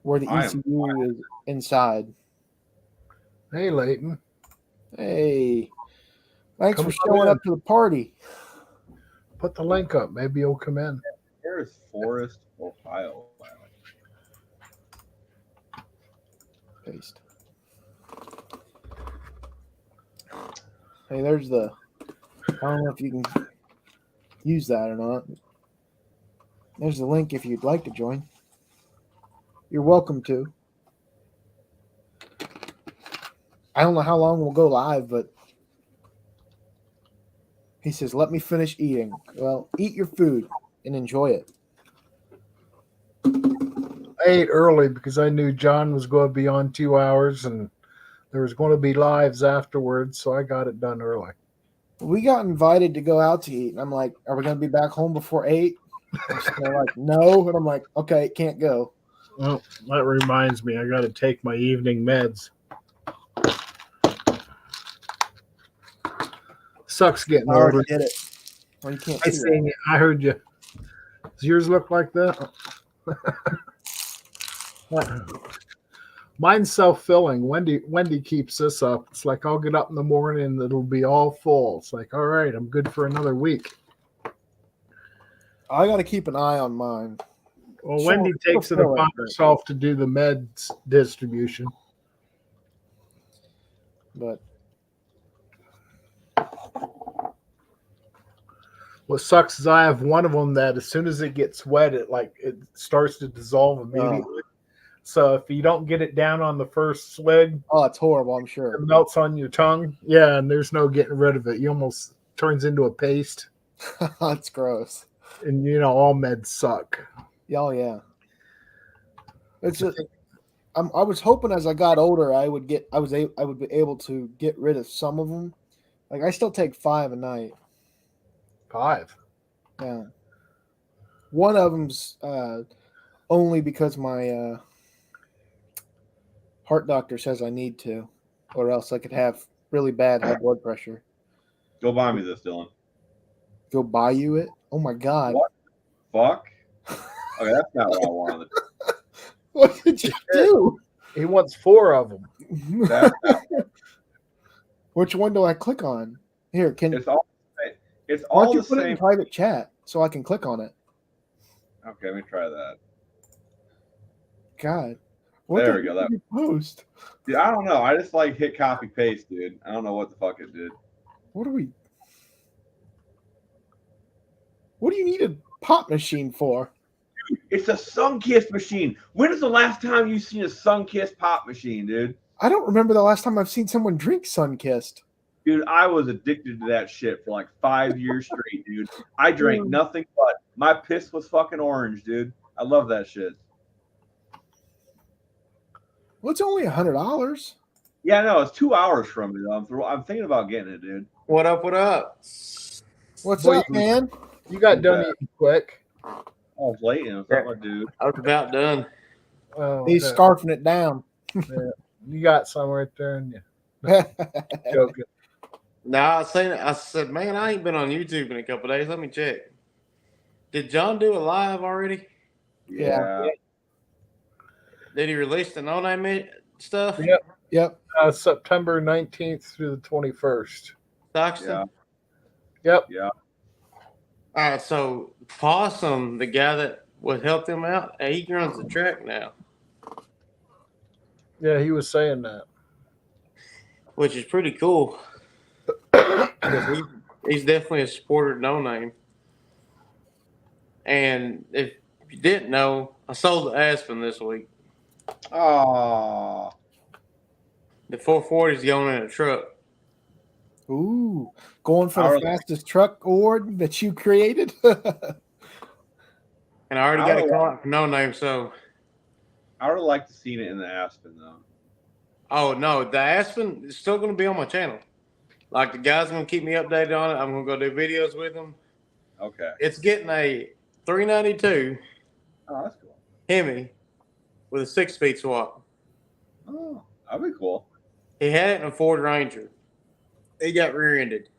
where the I am ECU is inside. Hey, Leighton. Hey, thanks Come for on showing in. up to the party. Put the link up. Maybe you'll come in. Where is Forest, Ohio? Paste. Hey, there's the. I don't know if you can use that or not. There's the link if you'd like to join. You're welcome to. I don't know how long we'll go live, but he says, let me finish eating. Well, eat your food and enjoy it. I ate early because I knew John was going to be on 2 hours and there was going to be lives afterwards, so I got it done early. We got invited to go out to eat, and I'm like, are we going to be back home before 8? And they're like, no. And I'm like, okay, can't go. Well, that reminds me, I got to take my evening meds. Sucks getting I already older. did it. Well, you can't I see seen you. I heard you. Does yours look like that? Mine's self-filling. Wendy keeps this up. It's like I'll get up in the morning and it'll be all full. It's like, all right, I'm good for another week. I got to keep an eye on mine. Well, Sure, Wendy takes it upon herself to do the meds distribution. But what sucks is I have one of them that as soon as it gets wet, it starts to dissolve immediately. So if you don't get it down on the first swig, it's horrible, I'm sure. It melts on your tongue. Yeah, and there's no getting rid of it. You almost turns into a paste. That's gross. And all meds suck. Oh yeah. It's just I was hoping as I got older I would be able to get rid of some of them. Like I still take 5 a night. 5. Yeah. One of them's only because my heart doctor says I need to, or else I could have really bad high blood pressure. Go buy me this, Dylan. Go buy you it? Oh my god! What? Fuck. Okay, that's not what I wanted. What did you do? He wants 4 of them. Which one do I click on? Here, It's all why don't you the put same. it in private chat so I can click on it? Okay, let me try that. God. There we go. That post. Dude, I don't know. I just hit copy paste, dude. I don't know what the fuck it did. What do you need a pop machine for? Dude, it's a Sunkist machine. When is the last time you seen a Sunkist pop machine, dude? I don't remember the last time I've seen someone drink Sunkist. Dude, I was addicted to that shit for 5 years straight, dude. I drank nothing but my piss was fucking orange, dude. I love that shit. Well, it's only $100. Yeah, no, it's 2 hours from me. I'm thinking about getting it, dude. What up? What up? What's up, man? You got done eating quick. Oh, it's late. What's up, my dude? I was about done. Oh, He's scarfing it down. Yeah. You got some right there, and you joking. No, I said, man, I ain't been on YouTube in a couple of days. Let me check. Did John do a live already? Yeah. Did he release the No Name stuff? Yep. Yep. September 19th through the 21st. Stockton? Yeah. Yep. Yeah. So Possum, the guy that would help them out, he runs the track now, Yeah, he was saying that. which is pretty cool. 'Cause he's definitely a supporter no name. And if you didn't know, I sold the Aspen this week. Oh, The 440 is going in a truck. Ooh, going for the Our- fastest truck award that you created. And I already got a call out for no name, so I would have liked to seen it in the Aspen though. oh no, the Aspen is still gonna be on my channel. Like the guys gonna keep me updated on it. I'm gonna go do videos with them. Okay. It's getting a 392 Oh, that's cool. Hemi with a 6-speed swap. Oh, that'd be cool. He had it in a Ford Ranger. He got rear-ended.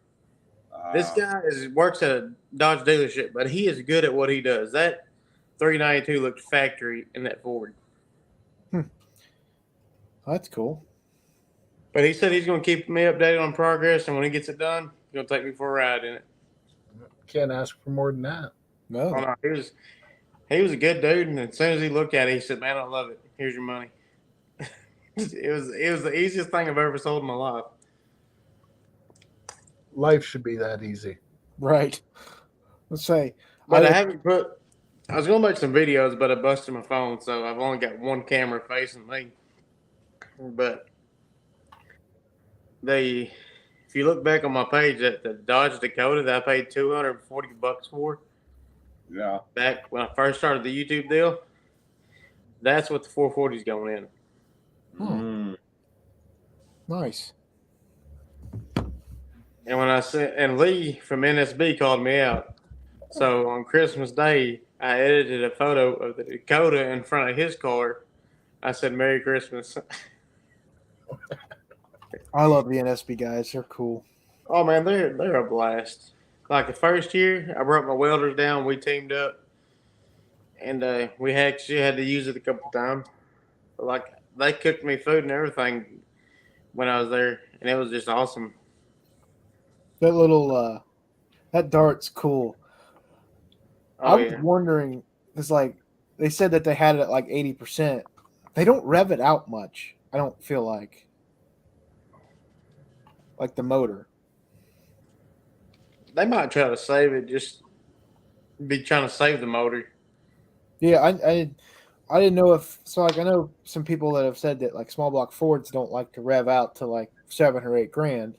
This guy works at a Dodge dealership, but he is good at what he does. That 392 looked factory in that Ford. That's cool. But he said he's going to keep me updated on progress, and when he gets it done, he's going to take me for a ride in it. Can't ask for more than that. No. Oh, no, he was a good dude, and as soon as he looked at it, he said, "Man, I love it. Here's your money." it was the easiest thing I've ever sold in my life. Life should be that easy. Right. Let's say. But I haven't put. I was going to make some videos, but I busted my phone, so I've only got one camera facing me. But if you look back on my page at the Dodge Dakota that I paid $240 for Yeah. back when I first started the YouTube deal, that's what the 440 is going in. Mm. Nice. And when I said, and Lee from NSB called me out. So on Christmas Day, I edited a photo of the Dakota in front of his car. I said, "Merry Christmas." I love the NSB guys. They're cool. Oh man, they're a blast. Like the first year, I brought my welders down. We teamed up, and we actually had to use it a couple times. But like they cooked me food and everything when I was there, and it was just awesome. That little that dart's cool. Oh I was yeah, wondering, because like they said that they had it at like 80%. They don't rev it out much. I don't feel like the motor. they might try to save it. Just be trying to save the motor. Yeah, I didn't know if so. Like I know some people that have said that like small block Fords don't like to rev out to like 7 or 8 grand.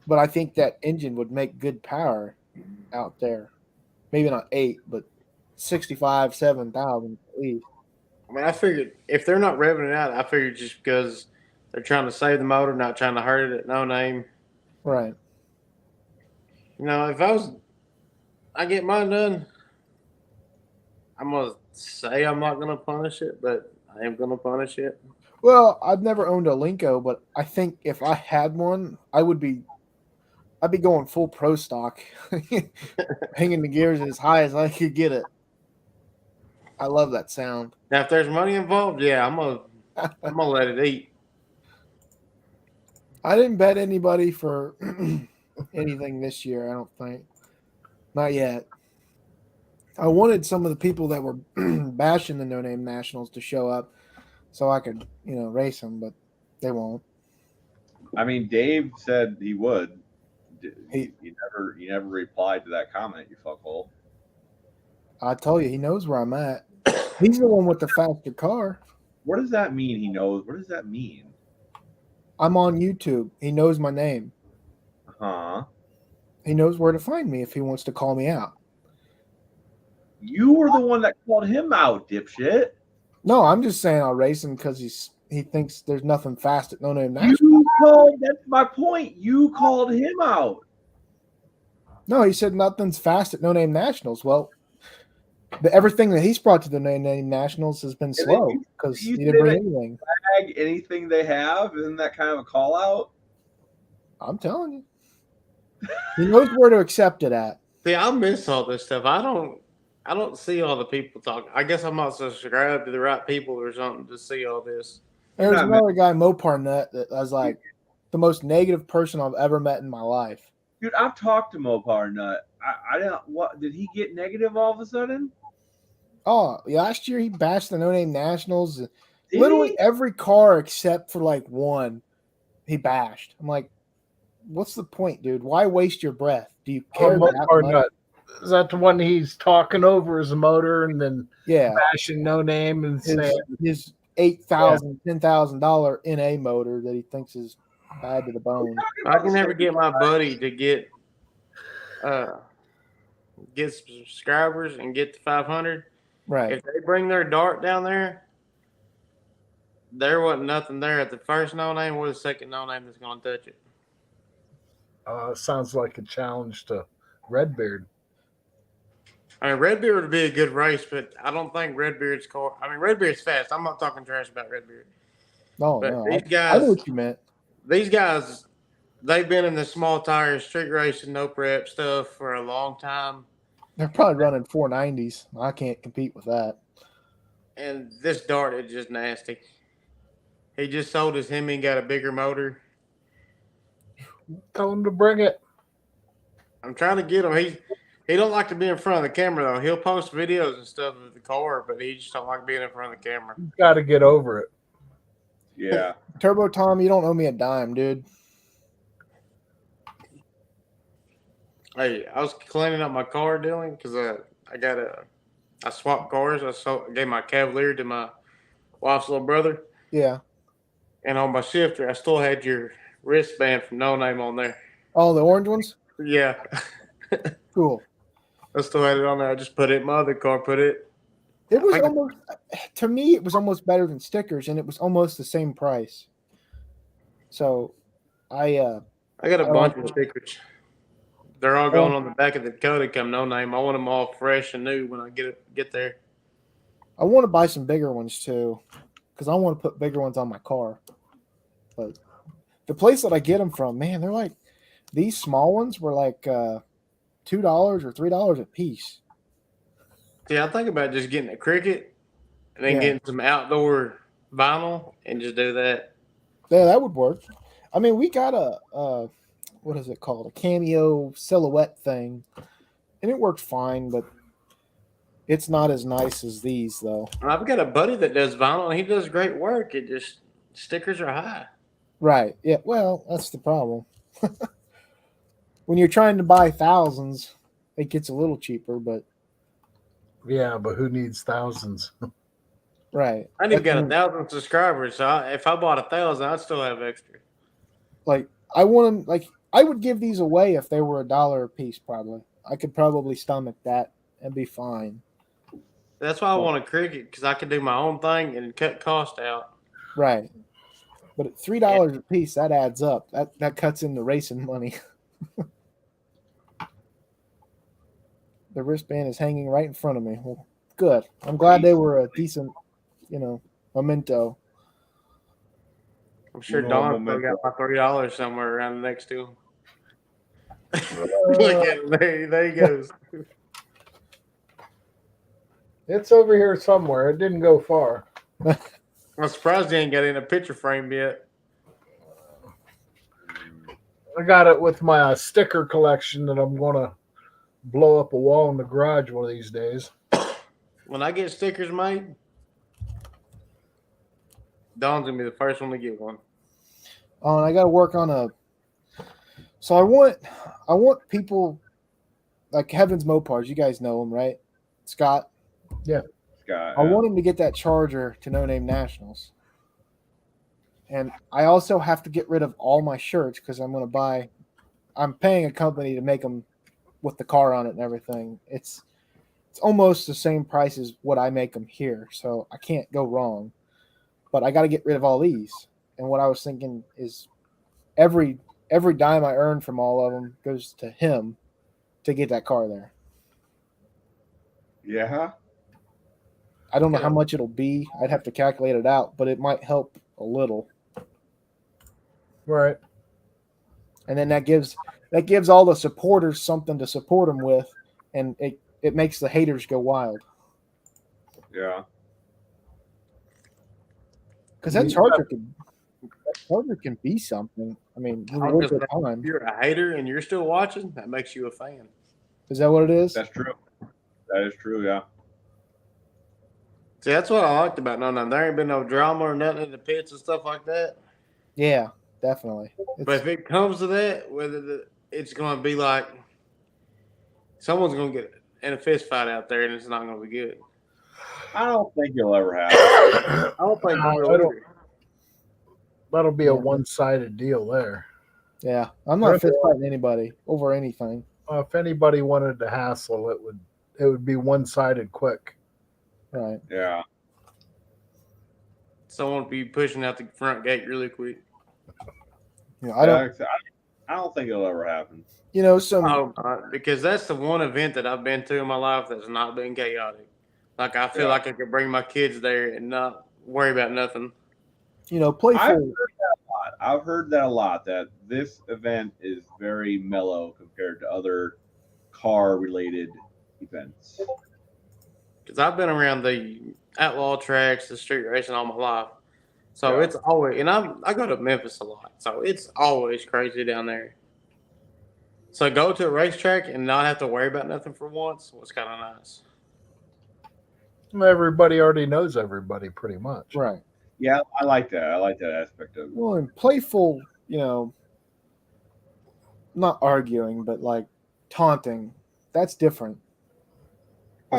But I think that engine would make good power out there. Maybe not 8, but 65, 7,000 at least. I mean, I figured if they're not revving it out, I figured just because they're trying to save the motor, not trying to hurt it at no name. Right. You know, if I get mine done, I'm gonna say I'm not gonna punish it, but I am gonna punish it. Well, I've never owned a Linko, but I think if I had one, I'd be going full pro stock, hanging the gears as high as I could get it. I love that sound. Now, if there's money involved, yeah, I'm gonna let it eat. I didn't bet anybody for anything this year. I don't think, not yet. I wanted some of the people that were bashing the No Name Nationals to show up, so I could, race them, but they won't. I mean, Dave said he would. He never replied to that comment, you fuckhole. I told you, he knows where I'm at. He's the one with the faster car. What does that mean? He knows. What does that mean? I'm on YouTube. He knows my name. Huh? He knows where to find me if he wants to call me out. You were the one that called him out, dipshit. No, I'm just saying I'll race him because he thinks there's nothing fast at No Name National. You called. That's my point. You called him out. No, he said nothing's fast at No Name Nationals. Well, everything that he's brought to the No Name Nationals has been slow because he didn't bring anything. Flag anything they have, isn't that kind of a call out? I'm telling you. He knows where to accept it at. See, I miss all this stuff. I don't see all the people talk. I guess I'm not subscribed to the right people or something to see all this. There's another guy, Mopar Nut, that I was like the most negative person I've ever met in my life. Dude, I've talked to Mopar Nut. I don't. What did he get negative all of a sudden? Oh, last year he bashed the No Name Nationals. Did Literally he? every car except for like one, he bashed. I'm like, what's the point, dude? Why waste your breath? Do you care that Or much? not. Is that the one he's talking over his motor and then Yeah, bashing No Name and saying, his $8,000, $10,000 NA motor that he thinks is bad to the bone. I can never get my buddy to get subscribers and get to 500. Right. If they bring their dart down there wasn't nothing there at the first No Name or the second No Name that's going to touch it. sounds like a challenge to Redbeard. I mean, Redbeard would be a good race, but I don't think Redbeard's car. I mean, Redbeard's fast. I'm not talking trash about Redbeard. No, But no. these I guys, know what you meant. these guys, they've been in the small tire street racing, no prep stuff for a long time. They're probably running 490s. I can't compete with that. And this dart is just nasty. He just sold his Hemi and got a bigger motor. Tell him to bring it. I'm trying to get him. He don't like to be in front of the camera though. He'll post videos and stuff of the car, but he just don't like being in front of the camera. You got to get over it. Yeah. Turbo Tom, you don't owe me a dime, dude. Hey, I was cleaning up my car, Dylan, because I swapped cars. I gave my Cavalier to my wife's little brother, Yeah. and on my shifter, I still had your wristband from No Name on there. Oh, the orange ones? Yeah, Cool. I still had it on there. I just put it in my other car. It was I- almost, to me, it was almost better than stickers, and it was almost the same price. So, I got a bunch of stickers. They're all going on the back of the Dakota come No Name. I want them all fresh and new when I get there. I want to buy some bigger ones too, because I want to put bigger ones on my car. But the place that I get them from, man, they're like, these small ones were like $2 or $3 a piece. See, I think about just getting a Cricket and then getting some outdoor vinyl and just do that. Yeah, that would work. I mean, we got a what is it called? A cameo silhouette thing, and it works fine, but it's not as nice as these, though. I've got a buddy that does vinyl, and he does great work. It just stickers are high. Right. Yeah. Well, that's the problem. When you're trying to buy thousands, it gets a little cheaper, but Yeah, but who needs thousands? right. I ain't even got 1,000 subscribers, so if I bought 1,000, I'd still have extra. Like I want them. Like I would give these away if they were $1 a piece. Probably, I could probably stomach that and be fine. That's why I want a Cricket, because I can do my own thing and cut cost out. Right. But at $3 a piece, that adds up. That cuts into racing money. The wristband is hanging right in front of me. Well, good. I'm glad they were a decent, memento. I'm sure No, Don's probably got my $3 somewhere around next to him. Look at him. There he goes. It's over here somewhere. It didn't go far. I'm surprised he ain't got in a picture frame yet. I got it with my sticker collection that I'm going to blow up a wall in the garage one of these days. When I get stickers made, Don's going to be the first one to get one. Oh, and I got to work on a. So I want people like Heaven's Mopars. You guys know him, right? Scott. Yeah. Scott. I want him to get that Charger to No Name Nationals. And I also have to get rid of all my shirts because I'm paying a company to make them with the car on it and everything. It's almost the same price as what I make them here, so I can't go wrong. But I got to get rid of all these. And what I was thinking is every dime I earn from all of them goes to him to get that car there. Yeah. I don't know how much it'll be. I'd have to calculate it out, but it might help a little. Right. And then that gives all the supporters something to support them with, and it makes the haters go wild. Yeah. Because that Charger Charger can be something. I mean, he I'm was just at saying, time. if you're a hater and you're still watching, that makes you a fan. Is that what it is? That's true. That is true. Yeah. See, that's what I liked about No Name. There ain't been no drama or nothing in the pits and stuff like that. Yeah, definitely. But if it comes to that, it's going to be like someone's going to get in a fist fight out there, and it's not going to be good. I don't think it'll ever happen. I don't think No, we will I don't- either. That'll be a one-sided deal there. Yeah, I'm not fist fighting anybody over anything. If anybody wanted to hassle, it would be one-sided quick. Right. Yeah. Someone will be pushing out the front gate really quick. You know, I don't think it'll ever happen. You know, some. I hope not, because that's the one event that I've been to in my life that's not been chaotic. Like I feel like I could bring my kids there and not worry about nothing. You know, playful. I've heard that a lot. That this event is very mellow compared to other car-related events. Because I've been around the outlaw tracks, the street racing all my life, so it's always. And I go to Memphis a lot, so it's always crazy down there. So go to a racetrack and not have to worry about nothing for once was kind of nice. Everybody already knows everybody pretty much. Right. Yeah, I like that. I like that aspect of it. Well, and playful, you know, not arguing, but like taunting, that's different.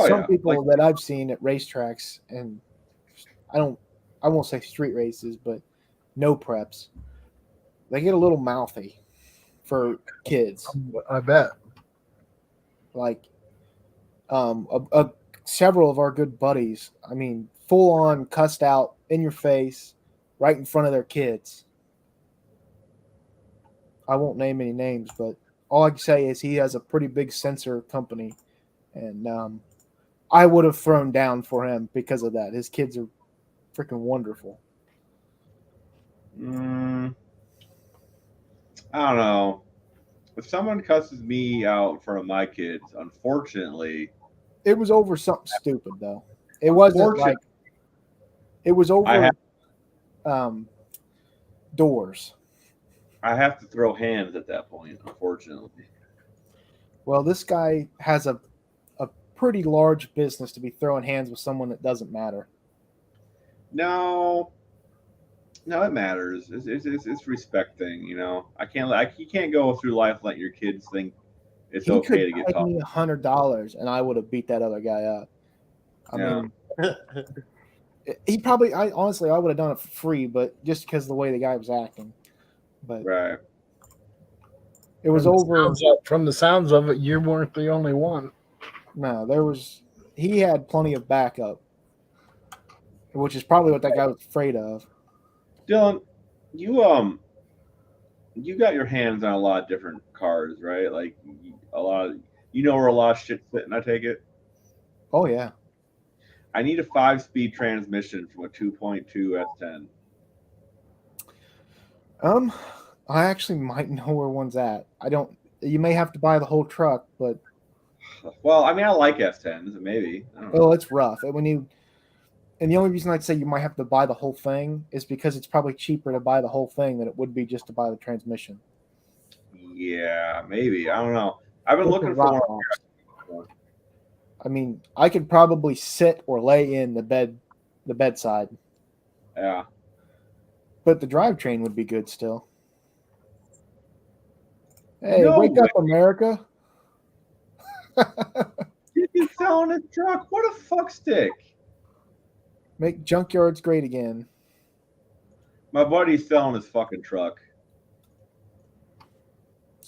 Some people that I've seen at racetracks, and I won't say street races, but no preps, they get a little mouthy for kids. I bet. Like, several of our good buddies, I mean, full on cussed out in your face, right in front of their kids. I won't name any names, but all I can say is he has a pretty big sensor company, and I would have thrown down for him because of that. His kids are freaking wonderful. I don't know. If someone cusses me out in front of my kids, unfortunately, it was over something stupid though. It wasn't like it was over doors. I have to throw hands at that point, unfortunately. Well, this guy has a pretty large business to be throwing hands with someone that doesn't matter. No, it matters. It's respect thing, you know. You can't go through life letting your kids think it's okay to get paid taught. me $100 and I would have beat that other guy up. I mean, he probably. I would have done it for free, but just because of the way the guy was acting. But right. It was over. From the sounds of it, you weren't the only one. No, he had plenty of backup, which is probably what that guy was afraid of. Dylan, you got your hands on a lot of different cars, right? Like where a lot of shit's sitting, I take it? Oh, yeah. I need a 5-speed transmission from a 2.2 S10. I actually might know where one's at. You may have to buy the whole truck, but. Well, I mean, I like S10s, maybe. Oh, it's rough. And the only reason I'd say you might have to buy the whole thing is because it's probably cheaper to buy the whole thing than it would be just to buy the transmission. Yeah, maybe. I don't know. I've been looking for one. I mean, I could probably sit or lay in the bedside. Yeah. But the drivetrain would be good still. Hey, wake up, America. He's selling his truck. What a fuck stick. Make junkyards great again. My buddy's selling his fucking truck.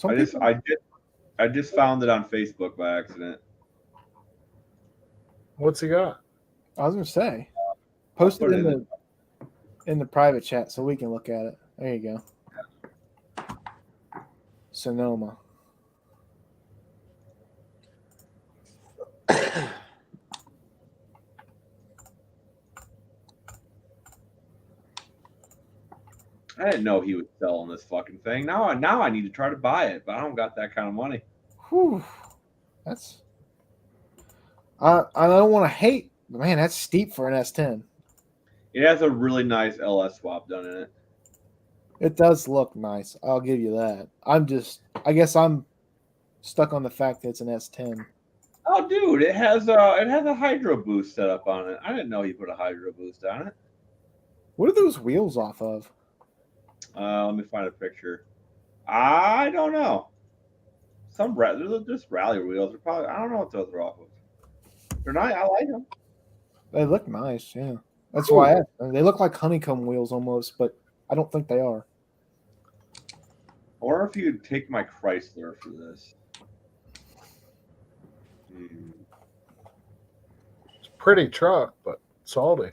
I just found it on Facebook by accident. What's he got? I was gonna say, post it in the private chat so we can look at it. There you go. Sonoma. I didn't know he was selling this fucking thing. Now I need to try to buy it, but I don't got that kind of money. Whew. That's. I don't want to hate, but man, that's steep for an S10. It has a really nice LS swap done in it. It does look nice. I'll give you that. I guess I'm stuck on the fact that it's an S10. Oh, dude, it has a hydro boost set up on it. I didn't know you put a hydro boost on it. What are those wheels off of? Let me find a picture. I don't know. They're just rally wheels. They're probably I don't know what those are off of. They're nice. I like them. They look nice, yeah. That's Ooh. why I asked. They look like honeycomb wheels almost, but I don't think they are. I wonder if you'd take my Chrysler for this. It's a pretty truck, but salty.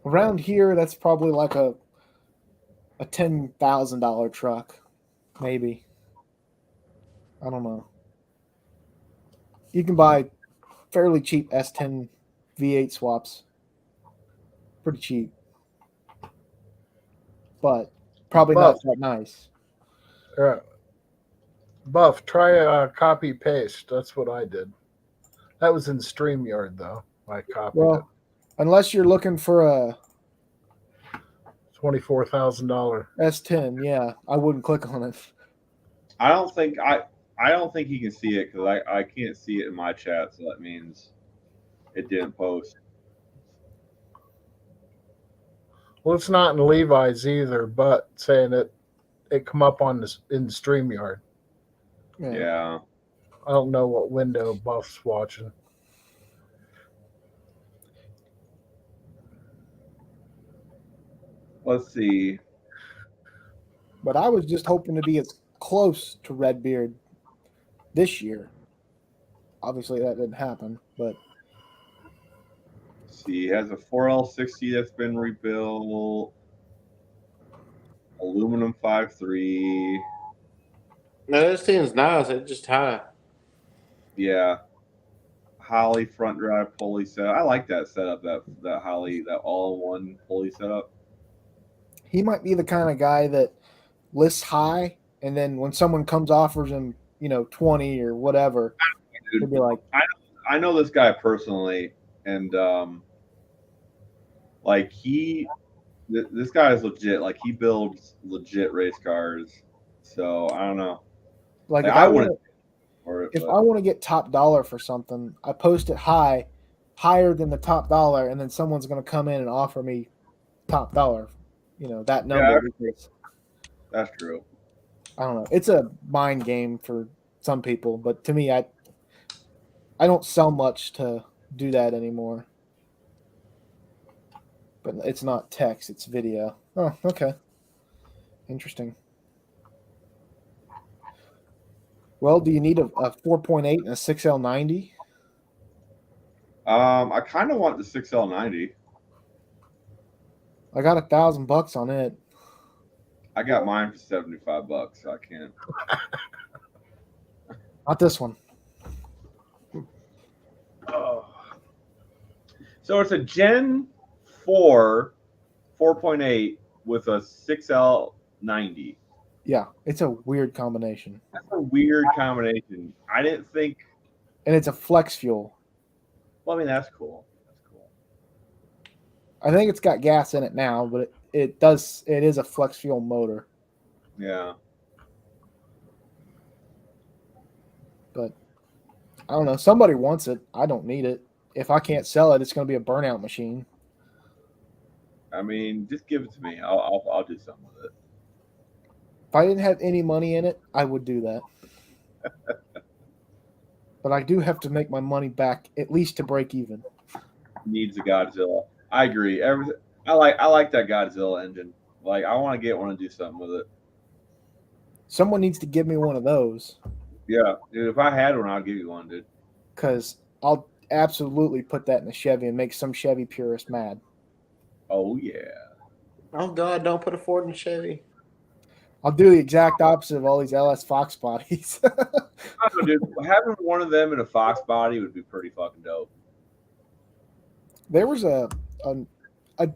Around here, that's probably like a $10,000 truck, maybe. I don't know. You can buy fairly cheap S10 V8 swaps. Pretty cheap. But probably not that nice. Buff, try a copy paste. That's what I did. That was in StreamYard, though. I copied it. Unless you're looking for a $24,000 S10, yeah, I wouldn't click on it. I don't think he can see it because I can't see it in my chat, so that means it didn't post. Well, it's not in Levi's either, but saying it come up on in StreamYard. Yeah. I don't know what window Buff's watching. Let's see. But I was just hoping to be as close to Redbeard this year. Obviously, that didn't happen, but Let's see. It has a 4L60 that's been rebuilt. Aluminum 5.3. No, this thing's nice. It's just high. Yeah. Holly front drive pulley setup. I like that setup, that Holly, that all-in-one pulley setup. he might be the kind of guy that lists high, and then when someone comes offers him, 20 or whatever, he'll be like, I know this guy personally, and this guy is legit. Like, he builds legit race cars. So I don't know. like Like, if I I wouldn't. want to get top dollar for something, I post it higher than the top dollar, and then someone's going to come in and offer me top dollar, that number. Because, That's true. I don't know. It's a mind game for some people, but to me, I don't sell much to do that anymore. But it's not text; it's video. Oh, okay. Interesting. Well, do you need a 4.8 and a 6L90? I kind of want the 6L90. I got $1,000 on it. I got mine for $75, so I can't. Not this one. Oh. So it's a Gen 4 4.8 with a 6L90. Yeah, it's a weird combination. That's a weird combination. I didn't think. And it's a flex fuel. Well, I mean, that's cool. I think it's got gas in it now, but it is a flex fuel motor. Yeah. But I don't know. Somebody wants it. I don't need it. If I can't sell it, it's going to be a burnout machine. I mean, just give it to me. I'll do something with it. If I didn't have any money in it, I would do that. But I do have to make my money back at least to break even. Needs a Godzilla. I agree. I like that Godzilla engine. Like, I want to get one and do something with it. Someone needs to give me one of those. Yeah, dude. If I had one, I'll give you one, dude. Because I'll absolutely put that in a Chevy and make some Chevy purist mad. Oh yeah. Oh God! Don't put a Ford in Chevy. I'll do the exact opposite of all these LS Fox bodies. I don't know, dude. Having one of them in a Fox body would be pretty fucking dope. There was a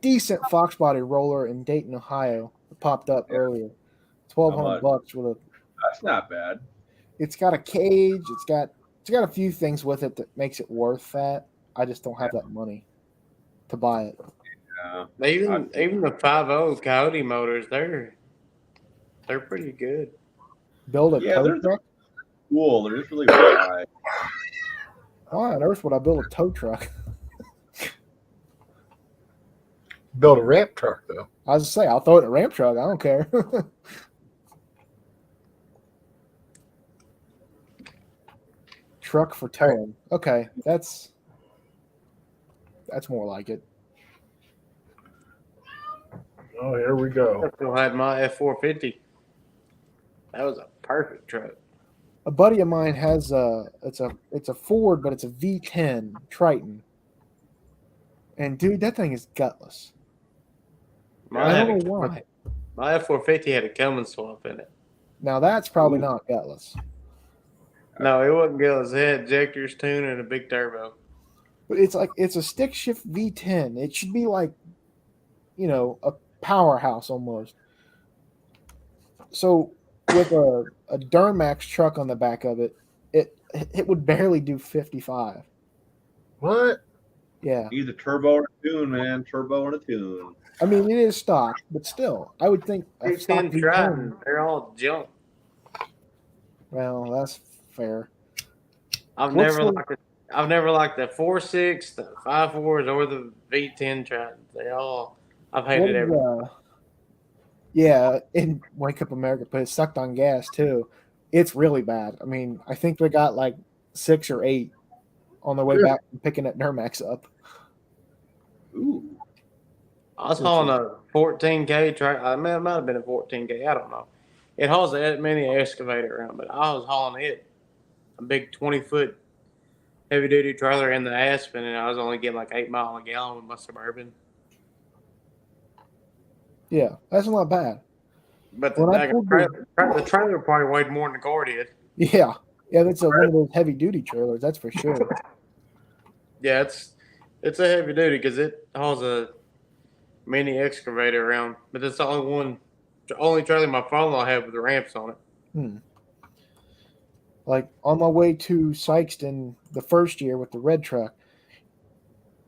decent Fox body roller in Dayton, Ohio that popped up earlier. $1,200 with a. That's not bad. It's got a cage. It's got a few things with it that makes it worth that. I just don't have that money to buy it. Even the 5.0 Coyote motors, they're pretty good. Build a tow they're truck? cool. They're just really wide. Why on earth would I build a tow truck? Build a ramp truck though. I was just say I'll throw it in a ramp truck. I don't care. Truck for towing. Okay, that's more like it. Oh, here we go. I still had my F450. That was a perfect truck. A buddy of mine has it's a Ford, but it's a V10 Triton. And dude, that thing is gutless. I don't know why. My F450 had a Cummins swap in it. Now that's probably not gutless. No, it wasn't gutless. It had ejectors, tune, and a big turbo. But it's a stick shift V10. It should be like, a powerhouse almost. So with a Duramax truck on the back of it, it would barely do 55. What? Yeah. Either turbo or a tune, man. Turbo and a tune. I mean, it is stock, but still, I would think a stock V10 Triton, they're all junk. Well, that's fair. I've never liked the 4.6, the 5.4s, or the V10 Tritons. I've hated everything. Yeah, in Wake Up America, but it sucked on gas too. It's really bad. I mean, I think they got like 6 or 8 on their way back from picking that Duramax up. Ooh. I was hauling a 14K truck. It might have been a 14K. I don't know. It hauls a mini excavator around, but I was hauling it, a big 20-foot heavy-duty trailer in the Aspen, and I was only getting like 8 miles a gallon with my Suburban. Yeah, that's not bad. But the trailer probably weighed more than the car did. Yeah, that's one of those heavy-duty trailers. That's for sure. Yeah, it's a heavy duty because it hauls a mini excavator around, but it's the only trailer my father-in-law had with the ramps on it. Like on my way to Sykeston the first year with the red truck,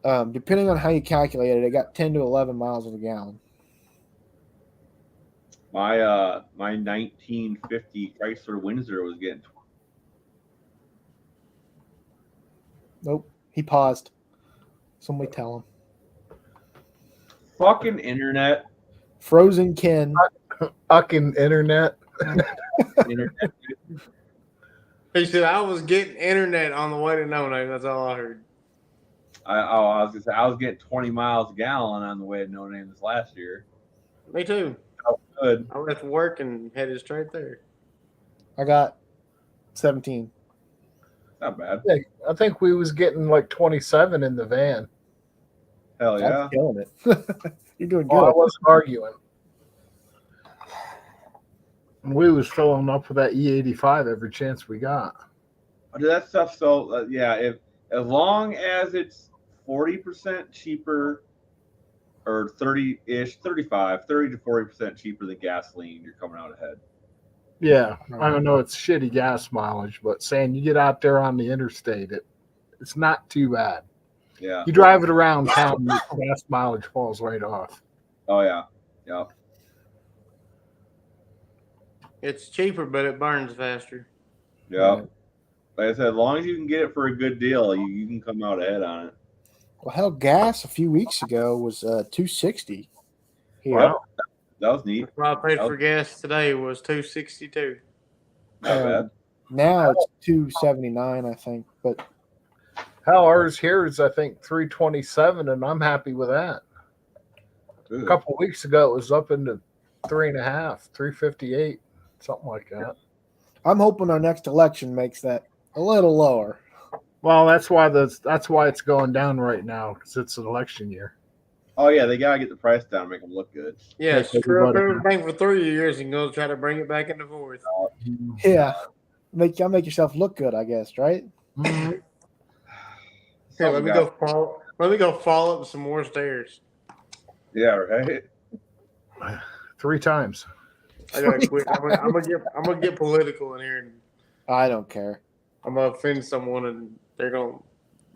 depending on how you calculate it, I got 10 to 11 miles a gallon. My 1950 Chrysler Windsor was getting. Nope, he paused. Somebody tell him. Fucking internet. Frozen Ken. Fucking internet. Internet. He said I was getting internet on the way to No Name. That's all I heard. I was gonna say I was getting 20 miles a gallon on the way to No Name this last year. Me too. Oh, good. I left work and headed straight there. I got 17. Not bad. I think we was getting like 27 in the van. Hell yeah. I'm killing it. You're doing good. Oh, I wasn't arguing. We was filling up with that E85 every chance we got. Dude, that stuff. So yeah, as long as it's 40% cheaper, or 30-ish, 30 to 40% cheaper than gasoline, you're coming out ahead. Yeah, I don't know. It's shitty gas mileage, but saying you get out there on the interstate, it's not too bad. Yeah. You drive it around town, the gas mileage falls right off. Oh yeah. Yeah. It's cheaper, but it burns faster. Yeah. Like I said, as long as you can get it for a good deal, you can come out ahead on it. Well, hell, gas a few weeks ago was $2.60 here. Well, that was neat. What I paid for gas today was $2.62. Not bad. Now it's $2.79, I think. But hell, ours here is I think $3.27, and I'm happy with that. Good. A couple of weeks ago, it was up into $3.50, $3.58, something like that. I'm hoping our next election makes that a little lower. Well, that's why it's going down right now, because it's an election year. Oh yeah, they gotta get the price down and make them look good. Yeah, Make screw up everybody everything for 3 years and go try to bring it back into fourth. Yeah, make yourself look good, I guess, right? Mm-hmm. Yeah, let me go fall up some more stairs. Yeah, right. 3 times. I gotta quit. I'm gonna get political in here, and I don't care. I'm gonna offend someone, and they're gonna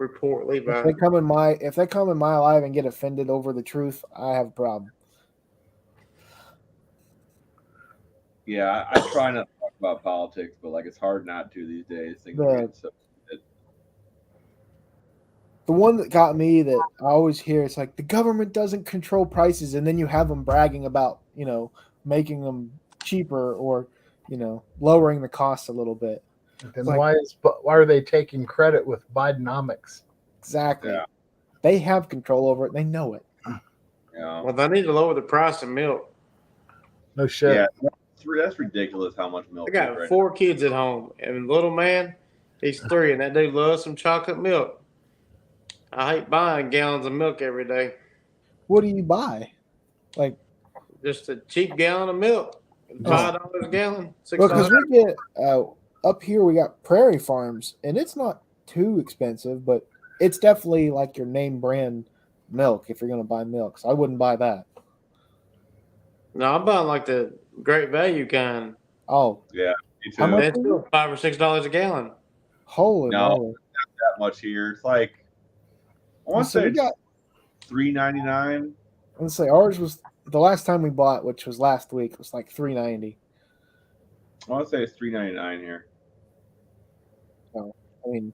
report Levi. If they come in my live and get offended over the truth, I have a problem. Yeah, I try not to talk about politics, but like it's hard not to these days. Things are getting so. The one that got me that I always hear, it's like the government doesn't control prices, and then you have them bragging about, making them cheaper or, lowering the cost a little bit. Then like- why are they taking credit with Bidenomics? Exactly. Yeah. They have control over it. They know it. Yeah. Well, they need to lower the price of milk. No shit. Yeah, that's ridiculous how much milk. I got 4 kids at home, and the little man, he's 3, and that dude loves some chocolate milk. I hate buying gallons of milk every day. What do you buy? Like, Just a cheap gallon of milk, $5 a gallon, well, because $6. we get up here, we got Prairie Farms, and it's not too expensive, but it's definitely like your name brand milk if you're going to buy milk. So I wouldn't buy that. No, I'm buying like the great value kind. Oh, Yeah, me too. How much? That's still $5 or $6 a gallon. holy No. moly! That much here. It's like I want to So say we got. $3.99. Let's say ours was the last time we bought, which was last week, was like $3.90. I want to say it's $3.99 here. I mean,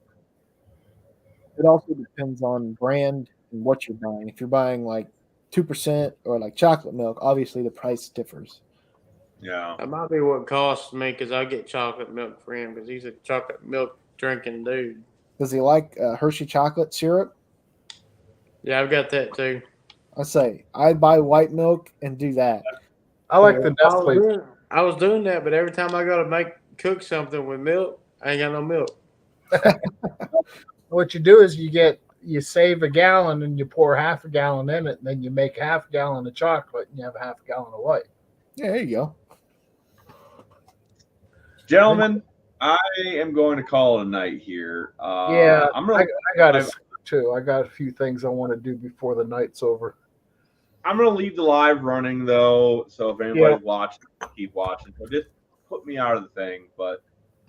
it also depends on brand and what you're buying. If you're buying like 2% or like chocolate milk, obviously the price differs. Yeah. That might be what costs me because I get chocolate milk for him because he's a chocolate milk drinking dude. Does he like Hershey chocolate syrup? Yeah, I've got that too. I say I'd buy white milk and do that. I like the I was, Nestle. doing, I was doing that, but every time I go to cook something with milk, I ain't got no milk. What you do is you save a gallon and you pour half a gallon in it, and then you make half a gallon of chocolate and you have a half a gallon of white. Yeah, there you go. Gentlemen, I am going to call it a night here. Yeah, I'm gonna I got it too. I got a few things I want to do before the night's over. leave the live running though. So if anybody's watching, keep watching. So just put me out of the thing. But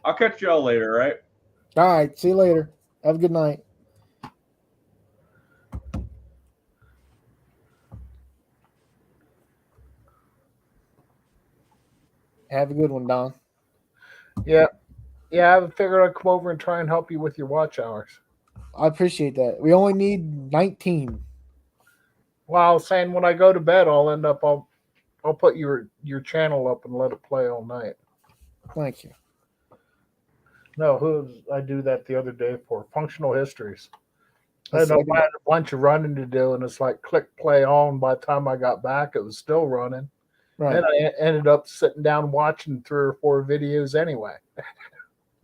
I'll catch y'all later, right? All right, see you later. Have a good night. Have a good one, Don. Yeah, I figured I'd come over and try and help you with your watch hours. I appreciate that. We only need 19. Well, I was saying when I go to bed, I'll put your channel up and let it play all night. Thank you. No, I do that the other day for functional histories. I That's had like- a bunch of running to do, and it's like click play on. By the time I got back, it was still running. Right. And I ended up sitting down watching 3 or 4 videos anyway.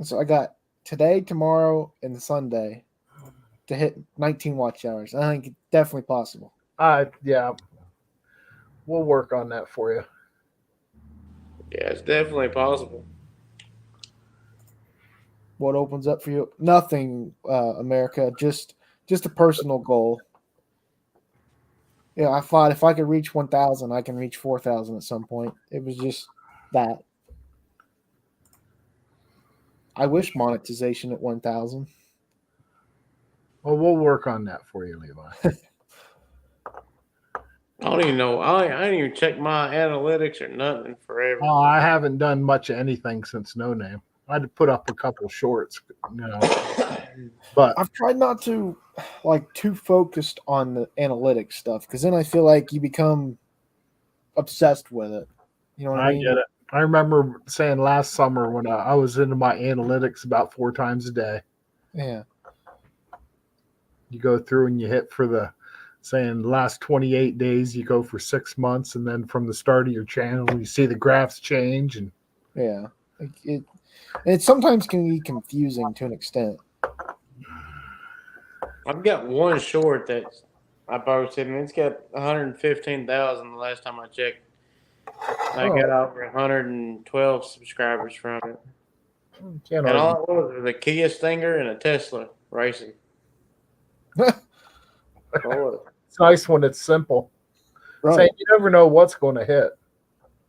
So I got today, tomorrow, and Sunday to hit 19 watch hours. I think it's definitely possible. Yeah, we'll work on that for you. Yeah, it's definitely possible. What opens up for you? Nothing, America. Just a personal goal. Yeah, I thought if I could reach 1,000, I can reach 4,000 at some point. It was just that. I wish monetization at 1,000. Well, we'll work on that for you, Levi. I don't even know. I ain't even checked my analytics or nothing forever. Oh, I haven't done much of anything since No Name. I had to put up a couple shorts, but I've tried not to too focused on the analytics stuff because then I feel like you become obsessed with it. You know what I mean? get it. I remember saying last summer when I was into my analytics about 4 times a day. Yeah. You go through and you hit for the last 28 days, you go for 6 months, and then from the start of your channel, you see the graphs change. And Yeah. It sometimes can be confusing to an extent. I've got one short that I posted, and it's got 115,000 the last time I checked. I got over 112 subscribers from it. Can't And argue. all it was a Kia Stinger and a Tesla racing. Oh, It's nice when it's simple. Right. Saying you never know what's going to hit.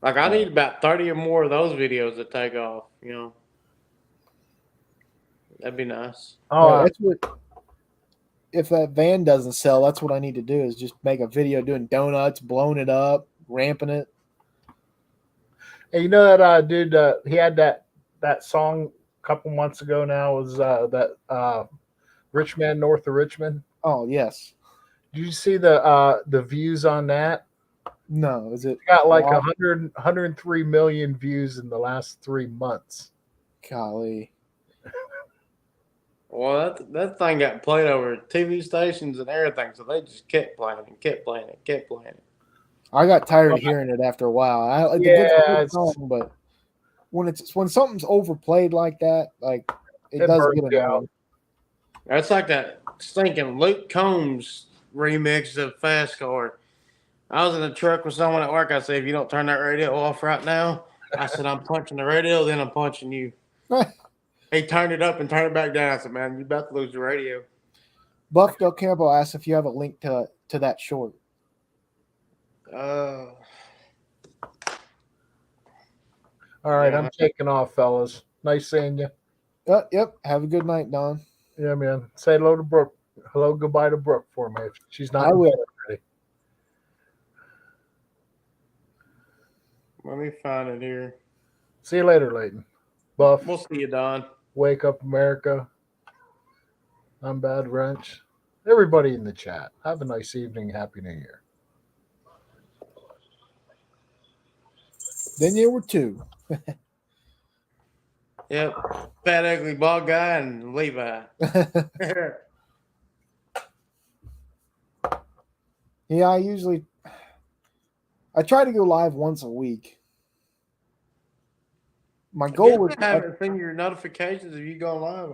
like I need about 30 or more of those videos to take off. That'd be nice. Oh, Yeah, if that van doesn't sell, that's what I need to do is just make a video doing donuts, blowing it up, ramping it. And you know that dude, he had that song a couple months ago now was that Rich Man North of Richmond. Oh yes. Did you see the views on that? No, is it Got like wow, 103 million views in the last 3 months. golly. Well, that thing got played over TV stations and everything, so they just kept playing it, kept playing it, kept playing it. I got tired of hearing it after a while. It's a Yeah, good song, but when something's overplayed like that, like it it does burns get you out. annoying. That's like that stinking Luke Combs remix of Fast Car. I was in the truck with someone at work. I said, if you don't turn that radio off right now, I said, I'm punching the radio, then I'm punching you. He turned it up and turned it back down. I said, man, you about to lose your radio. Buff Del Campo asks if you have a link to that short. All right, Yeah. I'm taking off, fellas. Nice seeing you. Yep. Have a good night, Don. Yeah, man. Say hello to Brooke. Hello, goodbye to Brooke for me. If she's not I in will. bed already. Let me find it here. See you later, Leighton. Buff. We'll see you, Don. Wake up, America. I'm Bad Wrench. Everybody in the chat. Have a nice evening. Happy New Year. Then there were two. Yep. Fat, ugly, bald guy and Levi. Yeah, I try to go live once a week. My goal was I haven't seen your notifications of you going live.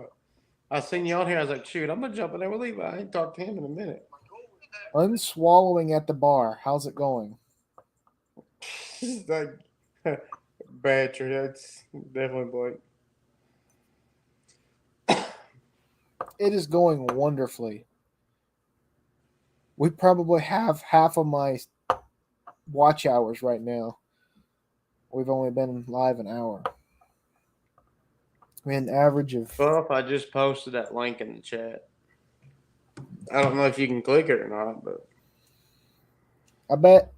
I seen you on here. I was like, shoot, I'm going to jump in there with Levi. I ain't talked to him in a minute. unswallowing at the bar. How's it going? It's like, Badger. That's definitely Blake. It is going wonderfully. We probably have half of my watch hours right now. We've only been live an hour. We had an average of Buff, I just posted that link in the chat. I don't know if you can click it or not, but I bet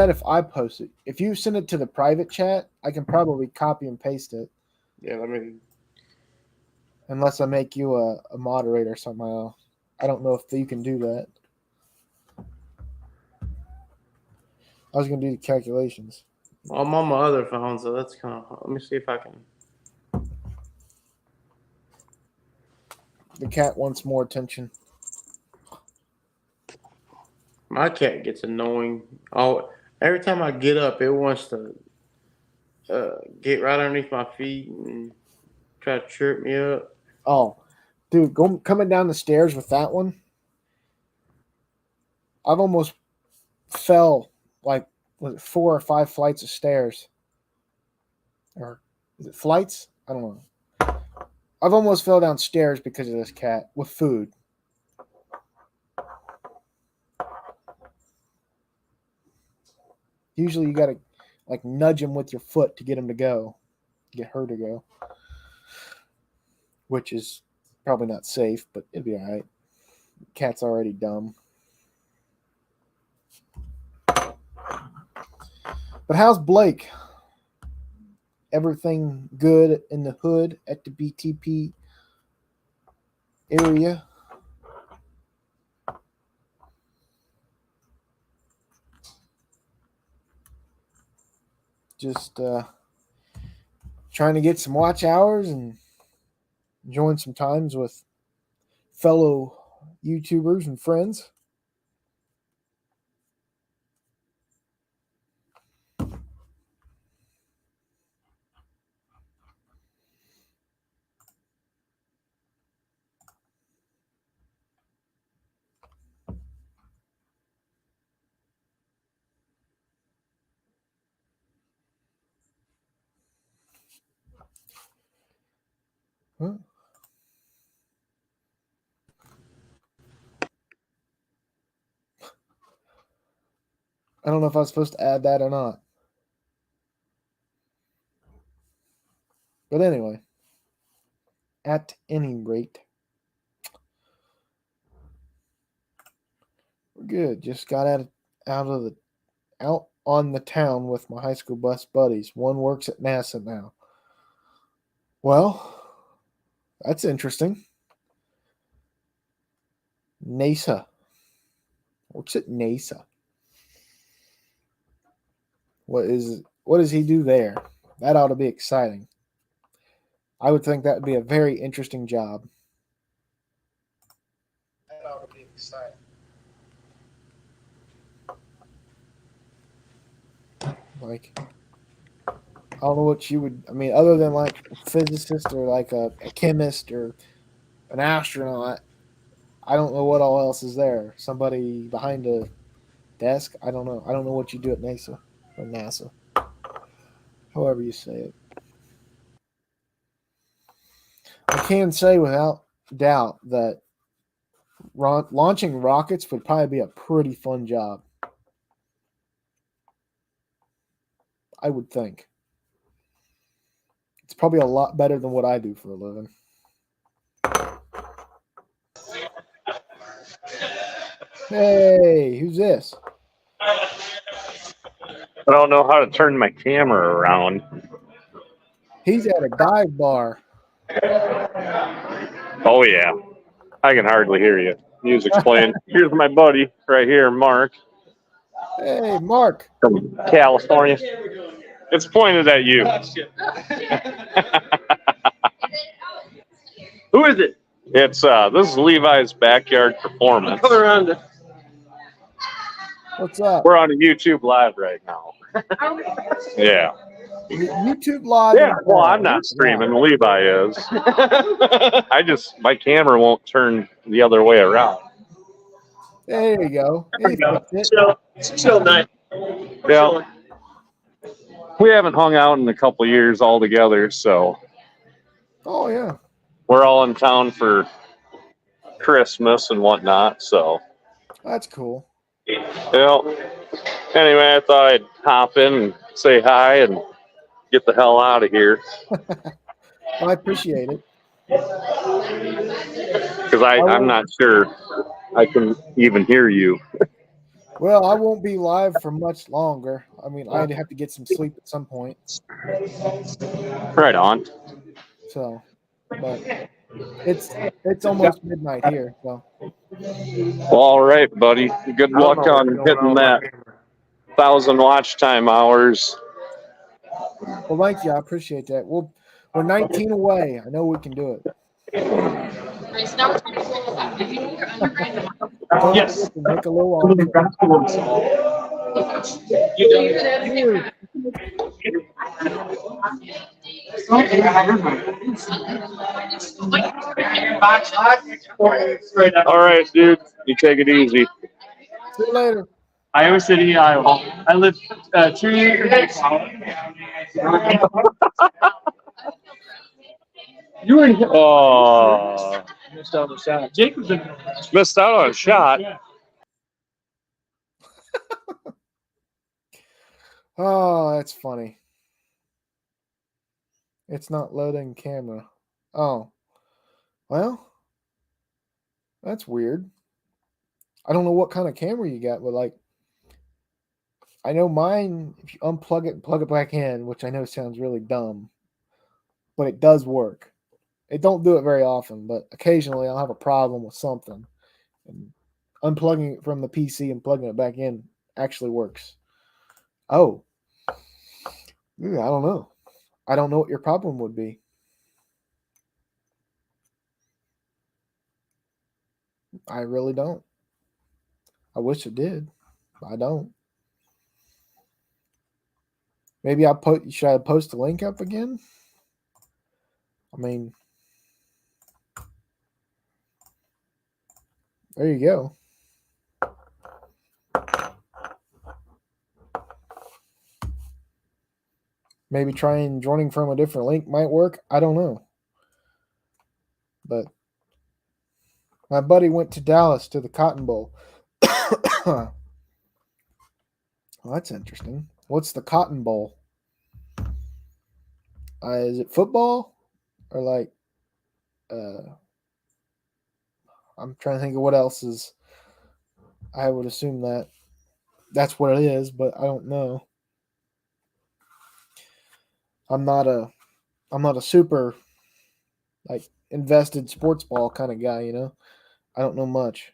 if I post it, if you send it to the private chat, I can probably copy and paste it. yeah, let me. Unless I make you a moderator somehow. I don't know if you can do that. I was going to do the calculations. Well, I'm on my other phone, so that's kind of. Let me see if I can. The cat wants more attention. My cat gets annoying. Oh, every time I get up, it wants to get right underneath my feet and try to trip me up. Oh, dude, coming down the stairs with that one, I've almost fell like was it 4 or 5 flights of stairs, or is it flights? I don't know. I've almost fell downstairs because of this cat with food. Usually, you gotta like nudge him with your foot to get him to go, get her to go, which is probably not safe, but it'll be all right. Cat's already dumb. But how's Blake? Everything good in the hood at the BTP area? Just trying to get some watch hours and enjoying some times with fellow YouTubers and friends. Huh? I don't know if I was supposed to add that or not. But anyway, at any rate, Good. Just got out on the town with my high school bus buddies. One works at NASA now. Well, that's interesting. NASA. Works at NASA. What does he do there? That ought to be exciting. I would think that would be a very interesting job. That ought to be exciting. Like, I don't know what you would. I mean, other than like a physicist or like a chemist or an astronaut, I don't know what all else is there. Somebody behind a desk. I don't know. I don't know what you do at NASA or NASA, however you say it. I can say without doubt that launching rockets would probably be a pretty fun job. I would think. It's probably a lot better than what I do for a living. Hey, who's this? I don't know how to turn my camera around. He's at a dive bar. Oh, yeah. I can hardly hear you. Music's playing. Here's my buddy right here, Mark, Hey, Mark. from California. It's pointed at you. Who is it? It's this is Levi's Backyard Performance. Go around it. What's up? We're on YouTube Live right now. Yeah. YouTube Live. Yeah. Well, I'm not streaming. Levi is. My camera won't turn the other way around. There you go. There you go. Chill night. Yeah. We haven't hung out in a couple of years all together, so Oh yeah. we're all in town for Christmas and whatnot. So, That's cool. yeah. Anyway, I thought I'd hop in and say hi and get the hell out of here I appreciate it. because I'm not sure I can even hear you. Well, I won't be live for much longer. I mean, I'd have to get some sleep at some point. Right on. So, but it's almost midnight here. So, Well, all right, buddy. Good luck on hitting that 1,000 watch time hours. well, thank you. I appreciate that. We're 19 away. I know we can do it. Yes. Make a little All right, dude. You take it easy. See you later. Iowa City, Iowa. I live 2 years. You were in here. Oh, Missed out on the shot. Jake was in. missed out on a shot. Oh, that's funny. It's not loading camera. Oh, well, that's weird. I don't know what kind of camera you got, but like, I know mine, if you unplug it and plug it back in, which I know sounds really dumb, but it does work. It don't do it very often, but occasionally I'll have a problem with something. And unplugging it from the PC and plugging it back in actually works. Oh. Ooh, I don't know. I don't know what your problem would be. I really don't. I wish it did. I don't. Maybe should I post the link up again? I mean, there you go. Maybe trying joining from a different link might work. I don't know. But my buddy went to Dallas to the Cotton Bowl. Well, that's interesting. What's the Cotton Bowl? Is it football or like? I'm trying to think of what else is. I would assume that that's what it is, but I don't know. I'm not a super like invested sports ball kind of guy, you know. I don't know much.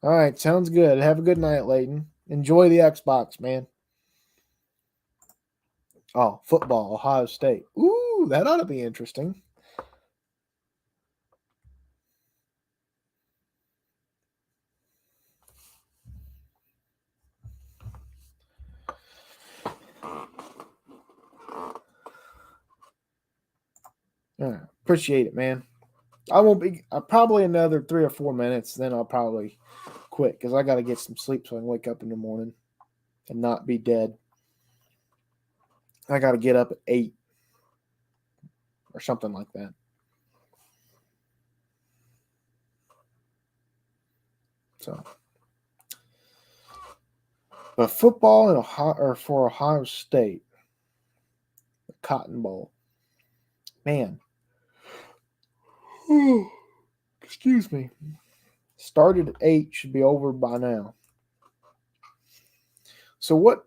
All right, sounds good. Have a good night, Layton. Enjoy the Xbox, man. Oh, football, Ohio State. Ooh, that ought to be interesting. Appreciate it, man. I won't be probably another 3 or 4 minutes, then I'll probably quit because I got to get some sleep so I can wake up in the morning and not be dead. I got to get up at 8 or something like that. So, but football in Ohio or for Ohio State, the Cotton Bowl, man. Excuse me. Started at 8, should be over by now. So what?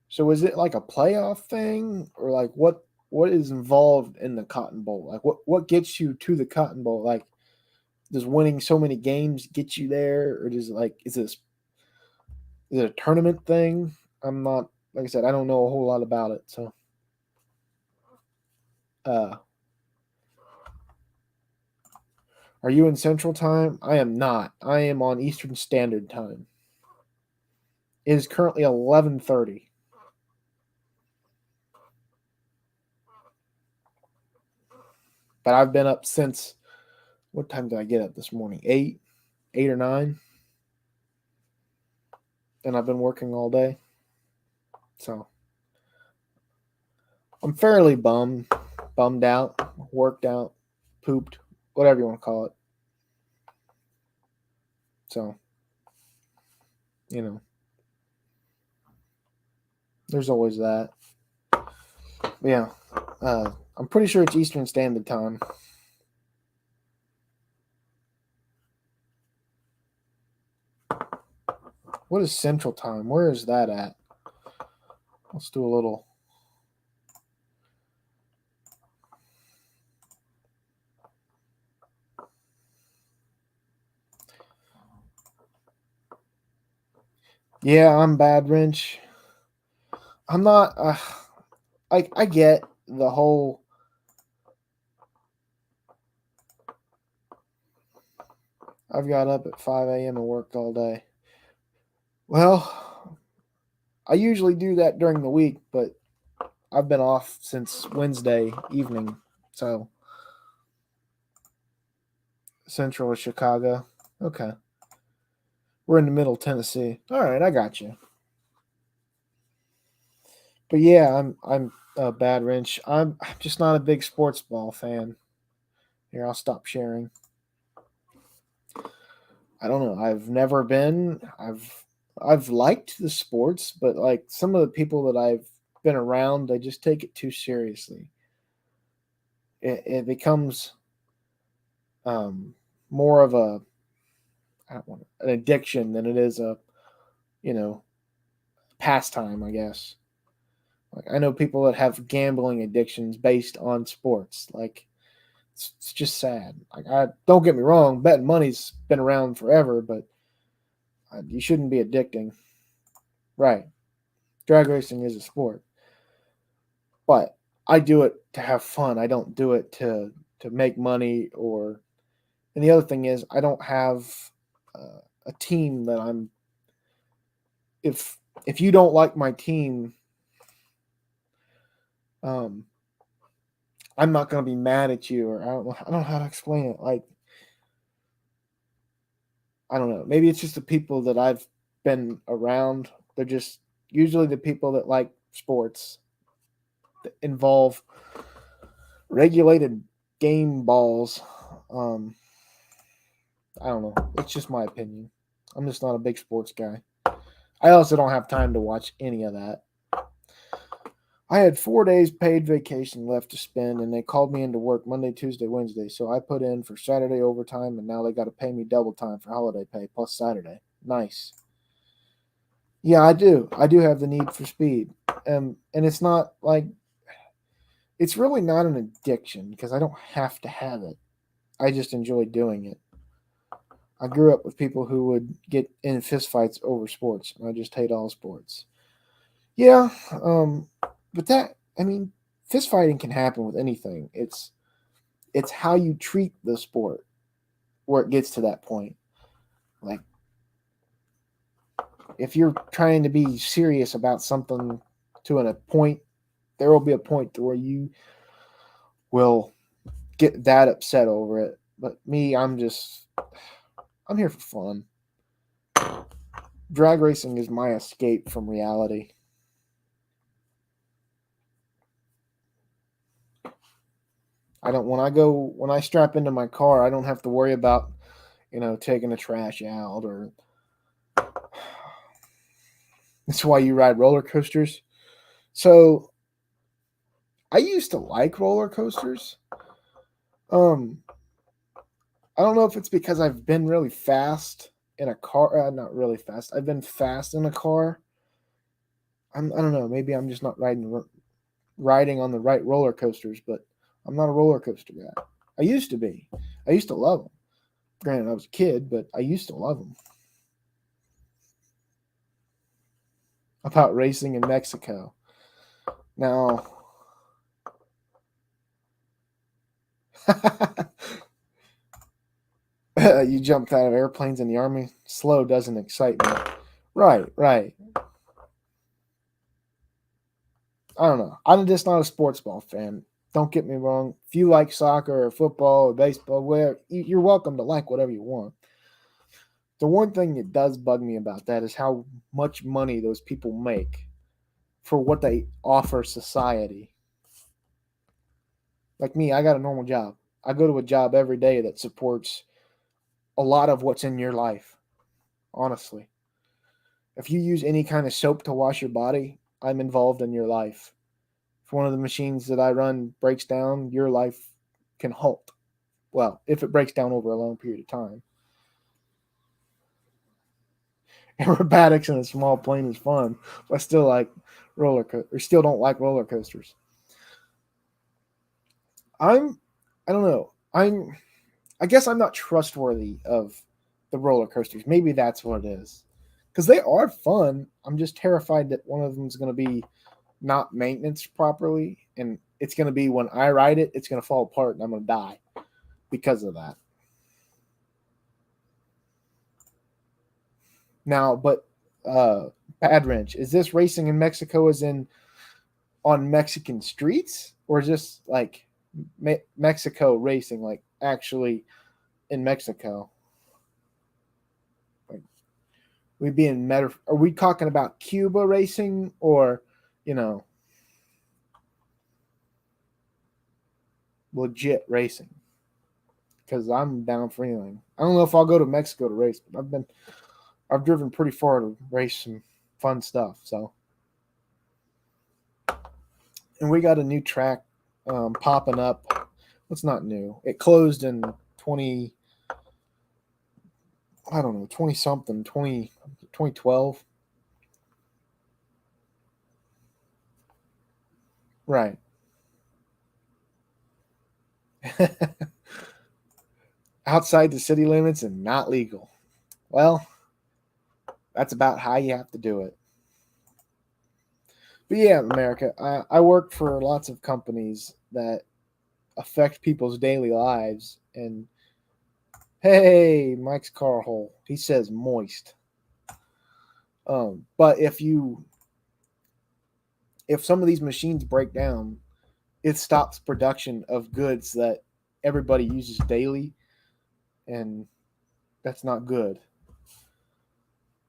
So is it like a playoff thing, or like what? What is involved in the Cotton Bowl? Like what gets you to the Cotton Bowl? Like, does winning so many games get you there, or does is it a tournament thing? I'm not, like I said, I don't know a whole lot about it. So, are you in Central Time? I am not. I am on Eastern Standard Time. It is currently 11:30. But I've been up since, what time did I get up this morning? 8 or 9. And I've been working all day. So I'm fairly bummed out, worked out, pooped, whatever you want to call it. So, there's always that. Yeah. I'm pretty sure it's Eastern Standard Time. What is Central Time? Where is that at? Let's do a little. Yeah, I'm bad, Wrench. I'm not. I get the whole. I've got up at 5 a.m. and worked all day. Well, I usually do that during the week, but I've been off since Wednesday evening. So, Central of Chicago. Okay. We're in the middle of Tennessee. All right, I got you. But yeah, I'm a bad, Wrench. I'm just not a big sports ball fan. Here, I'll stop sharing. I don't know. I've never been. I've liked the sports, but like some of the people that I've been around, they just take it too seriously. It becomes more of a, I don't want an addiction than it is a, pastime, I guess. Like, I know people that have gambling addictions based on sports. Like, it's just sad. Like, I don't get me wrong, betting money's been around forever, but you shouldn't be addicting. Right. Drag racing is a sport. But I do it to have fun. I don't do it to make money or. And the other thing is, I don't have a team that I'm. If you don't like my team, I'm not going to be mad at you, or I don't know how to explain it. Like, I don't know. Maybe it's just the people that I've been around. They're just usually the people that like sports that involve regulated game balls. I don't know. It's just my opinion. I'm just not a big sports guy. I also don't have time to watch any of that. I had 4 days paid vacation left to spend, and they called me into work Monday, Tuesday, Wednesday. So I put in for Saturday overtime, and now they got to pay me double time for holiday pay plus Saturday. Nice. Yeah, I do. I do have the need for speed. And it's not like, it's really not an addiction because I don't have to have it. I just enjoy doing it. I grew up with people who would get in fistfights over sports, and I just hate all sports. Yeah, but fist fighting can happen with anything. It's how you treat the sport where it gets to that point. Like, if you're trying to be serious about something to a point, there will be a point to where you will get that upset over it. But me, I'm here for fun. Drag racing is my escape from reality. When I strap into my car, I don't have to worry about, taking the trash out or. That's why you ride roller coasters. So I used to like roller coasters. I don't know if it's because I've been really fast in a car. Not really fast. I've been fast in a car. I don't know. Maybe I'm just not riding on the right roller coasters, but I'm not a roller coaster guy. I used to be. I used to love them. Granted, I was a kid, but I used to love them. About racing in Mexico. Now, you jumped out of airplanes in the Army? Slow doesn't excite me. Right. I don't know. I'm just not a sports ball fan. Don't get me wrong. If you like soccer or football or baseball, you're welcome to like whatever you want. The one thing that does bug me about that is how much money those people make for what they offer society. Like me, I got a normal job. I go to a job every day that supports a lot of what's in your life, honestly. If you use any kind of soap to wash your body, I'm involved in your life. If one of the machines that I run breaks down, your life can halt. Well, if it breaks down over a long period of time. Aerobatics in a small plane is fun, but I still don't like roller coasters. I don't know. I guess I'm not trustworthy of the roller coasters. Maybe that's what it is. Because they are fun. I'm just terrified that one of them is going to be not maintenance properly, and it's going to be when I ride it, it's going to fall apart and I'm going to die because of that. Now, but Bad Wrench, is this racing in Mexico as in on Mexican streets, or is this like Mexico racing, like actually in Mexico? Like, are we talking about Cuba racing or, legit racing? Because I'm down for anything. I don't know if I'll go to Mexico to race, but I've driven pretty far to race some fun stuff. So, and we got a new track popping up. It's not new. It closed in 20 something, 2012. Right. Outside the city limits and not legal. Well, that's about how you have to do it. But yeah, America, I work for lots of companies that affect people's daily lives. And hey, Mike's car hole. He says moist. But if some of these machines break down, it stops production of goods that everybody uses daily, and that's not good.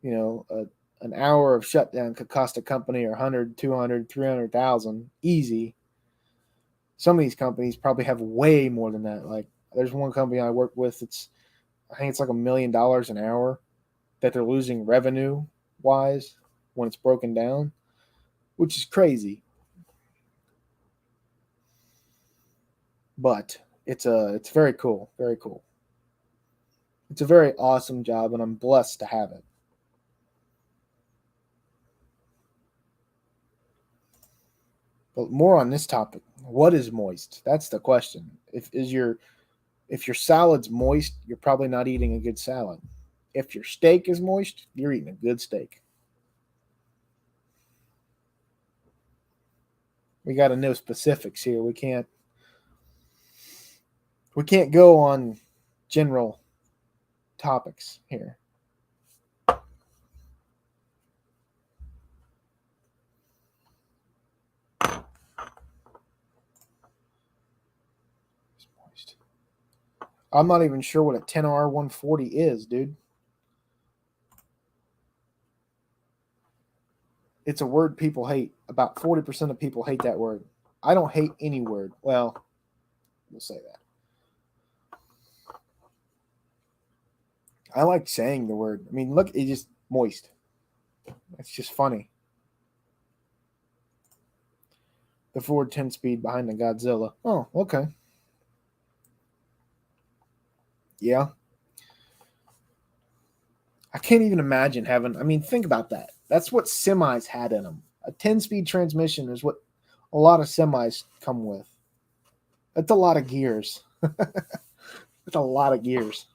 An hour of shutdown could cost a company 100, 200, 300,000 easy. Some of these companies probably have way more than that. Like, there's one company I work with, I think it's like $1 million an hour that they're losing revenue wise when it's broken down, which is crazy. but it's very cool, very cool. It's a very awesome job, and I'm blessed to have it. But more on this topic. What is moist? That's the question. If your salad's moist, you're probably not eating a good salad. If your steak is moist, you're eating a good steak. We got to know specifics here. We can't go on general topics here. I'm not even sure what a 10R140 is, dude. It's a word people hate. About 40% of people hate that word. I don't hate any word. Well, we'll say that. I like saying the word. I mean, look, it's just moist. It's just funny. The Ford 10-speed behind the Godzilla. Oh, okay. Yeah. I can't even imagine having. I mean, think about that. That's what semis had in them. A 10-speed transmission is what a lot of semis come with. That's a lot of gears. That's a lot of gears.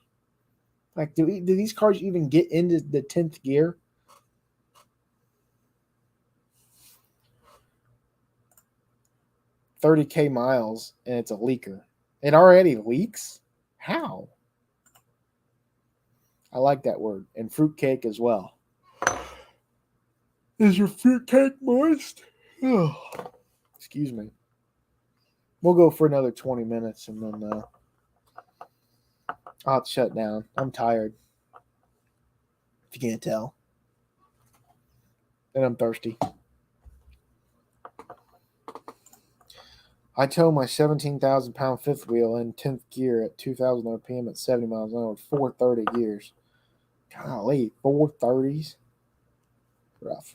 Like, do these cars even get into the 10th gear? $30,000 miles, and it's a leaker. It already leaks? How? I like that word. And fruitcake as well. Is your fruitcake moist? Oh, excuse me. We'll go for another 20 minutes, and then I'll have to shut down. I'm tired. If you can't tell. And I'm thirsty. I tow my 17,000-pound fifth wheel in 10th gear at 2,000 RPM at 70 miles an hour with 430 gears. Golly, 430s? Rough.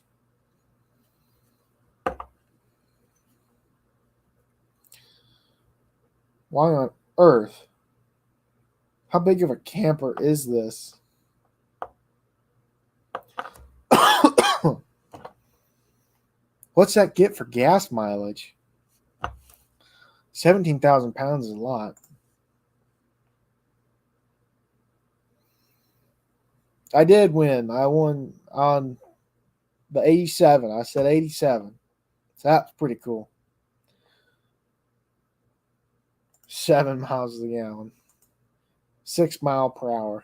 Why on earth? How big of a camper is this? What's that get for gas mileage? 17,000 pounds is a lot. I did win. I won on the 87. I said 87. So that's pretty cool. 7 miles a gallon. 6 mile per hour.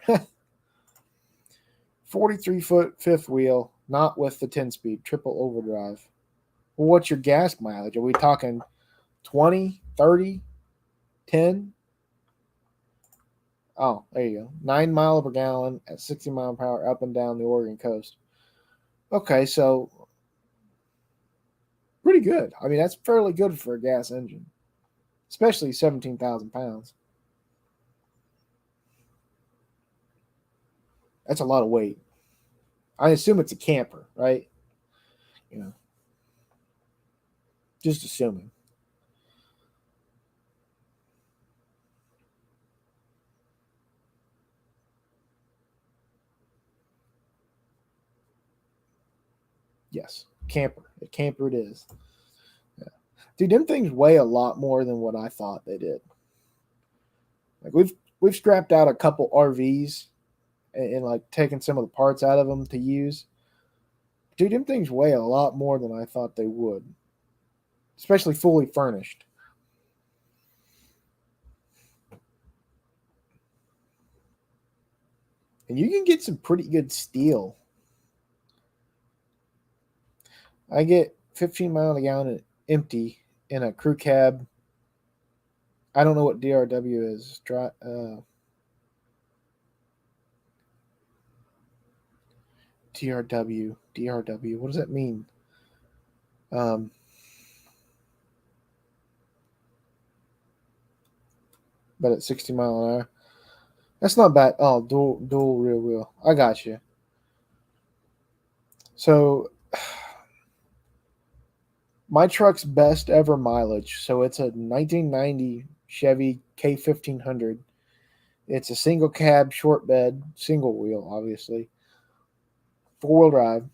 43-foot fifth wheel, not with the 10-speed, triple overdrive. Well, what's your gas mileage? Are we talking 20, 30, 10? Oh, there you go. 9 miles per gallon at 60 mile per hour up and down the Oregon coast. Okay, so pretty good. I mean, that's fairly good for a gas engine, especially 17,000 pounds. That's a lot of weight. I assume it's a camper, right? You know, just assuming. Yes, camper. A camper it is. Yeah. Dude, them things weigh a lot more than what I thought they did. Like we've scrapped out a couple RVs and like taken some of the parts out of them to use. Dude, them things weigh a lot more than I thought they would, especially fully furnished. And you can get some pretty good steel. I get 15 miles a gallon empty in a crew cab. I don't know what DRW is. DRW. What does that mean? But at 60 mile an hour. That's not bad. Oh, dual rear wheel. I got you. So my truck's best ever mileage. So it's a 1990 Chevy K1500. It's a single cab, short bed, single wheel, obviously, 4-wheel drive,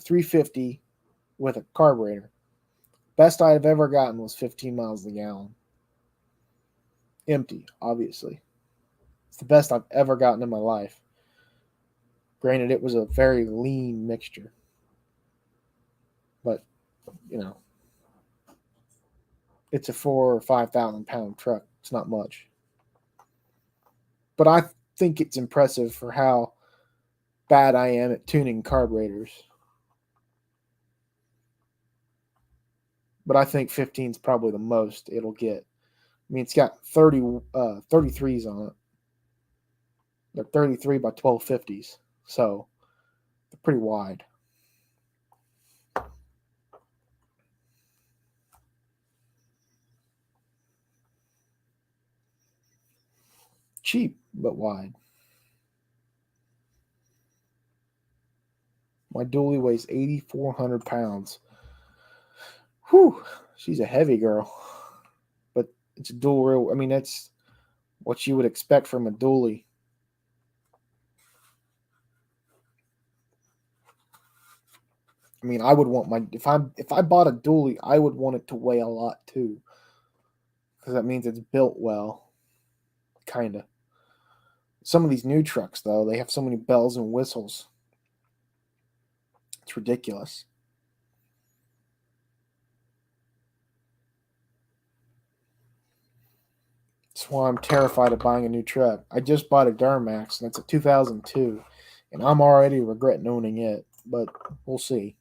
350 with a carburetor. Best I've ever gotten was 15 miles a gallon. Empty, obviously. It's the best I've ever gotten in my life. Granted, it was a very lean mixture. But, you know, it's a 4,000 or 5,000 pound truck. It's not much. But I think it's impressive for how bad I am at tuning carburetors. But I think 15 is probably the most it'll get. I mean, it's got 33s on it. They're 33 by 1250s. So they're pretty wide. Cheap, but wide. My dually weighs 8,400 pounds. Whew, she's a heavy girl. But it's a dual real. I mean, that's what you would expect from a dually. I mean, I would want my if I bought a dually, I would want it to weigh a lot too, because that means it's built well, kinda. Some of these new trucks, though, they have so many bells and whistles. It's ridiculous. That's why I'm terrified of buying a new truck. I just bought a Duramax, and it's a 2002, and I'm already regretting owning it, but we'll see.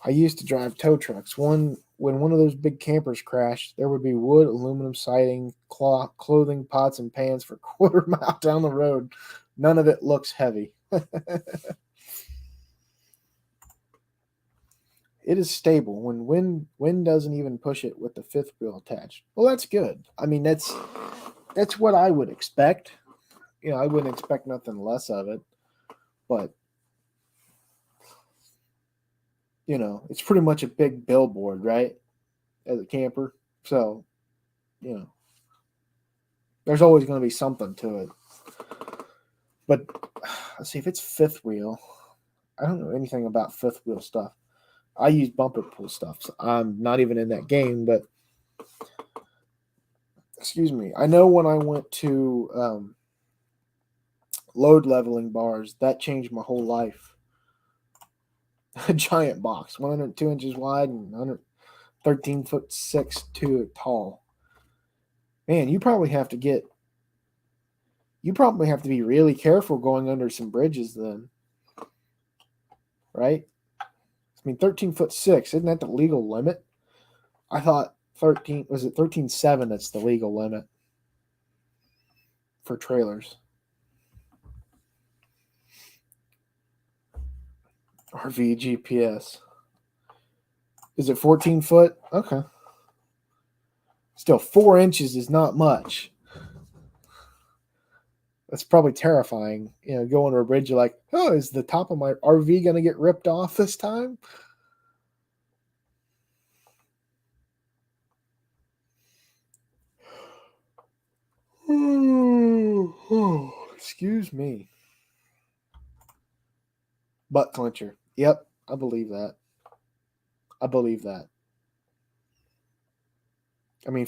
I used to drive tow trucks. When one of those big campers crashed, there would be wood, aluminum siding, cloth, clothing, pots, and pans for a quarter mile down the road. None of it looks heavy. It is stable. When wind doesn't even push it with the fifth wheel attached. Well, that's good. I mean, that's what I would expect. You know, I wouldn't expect nothing less of it. But you know, it's pretty much a big billboard, right? As a camper. So, you know, there's always going to be something to it. But let's see, if it's fifth wheel, I don't know anything about fifth wheel stuff. I use bumper pull stuff. So I'm not even in that game, but excuse me. I know when I went to load leveling bars, that changed my whole life. A giant box, 102 inches wide and 113'6" tall. Man, you probably have to be really careful going under some bridges then. Right? I mean, 13'6", isn't that the legal limit? I thought 13.7 that's the legal limit for trailers. RV GPS. Is it 14 foot? Okay. Still, 4 inches is not much. That's probably terrifying. You know, go under a bridge, you're like, oh, is the top of my RV going to get ripped off this time? Excuse me. Butt clencher. Yep, I believe that. I mean,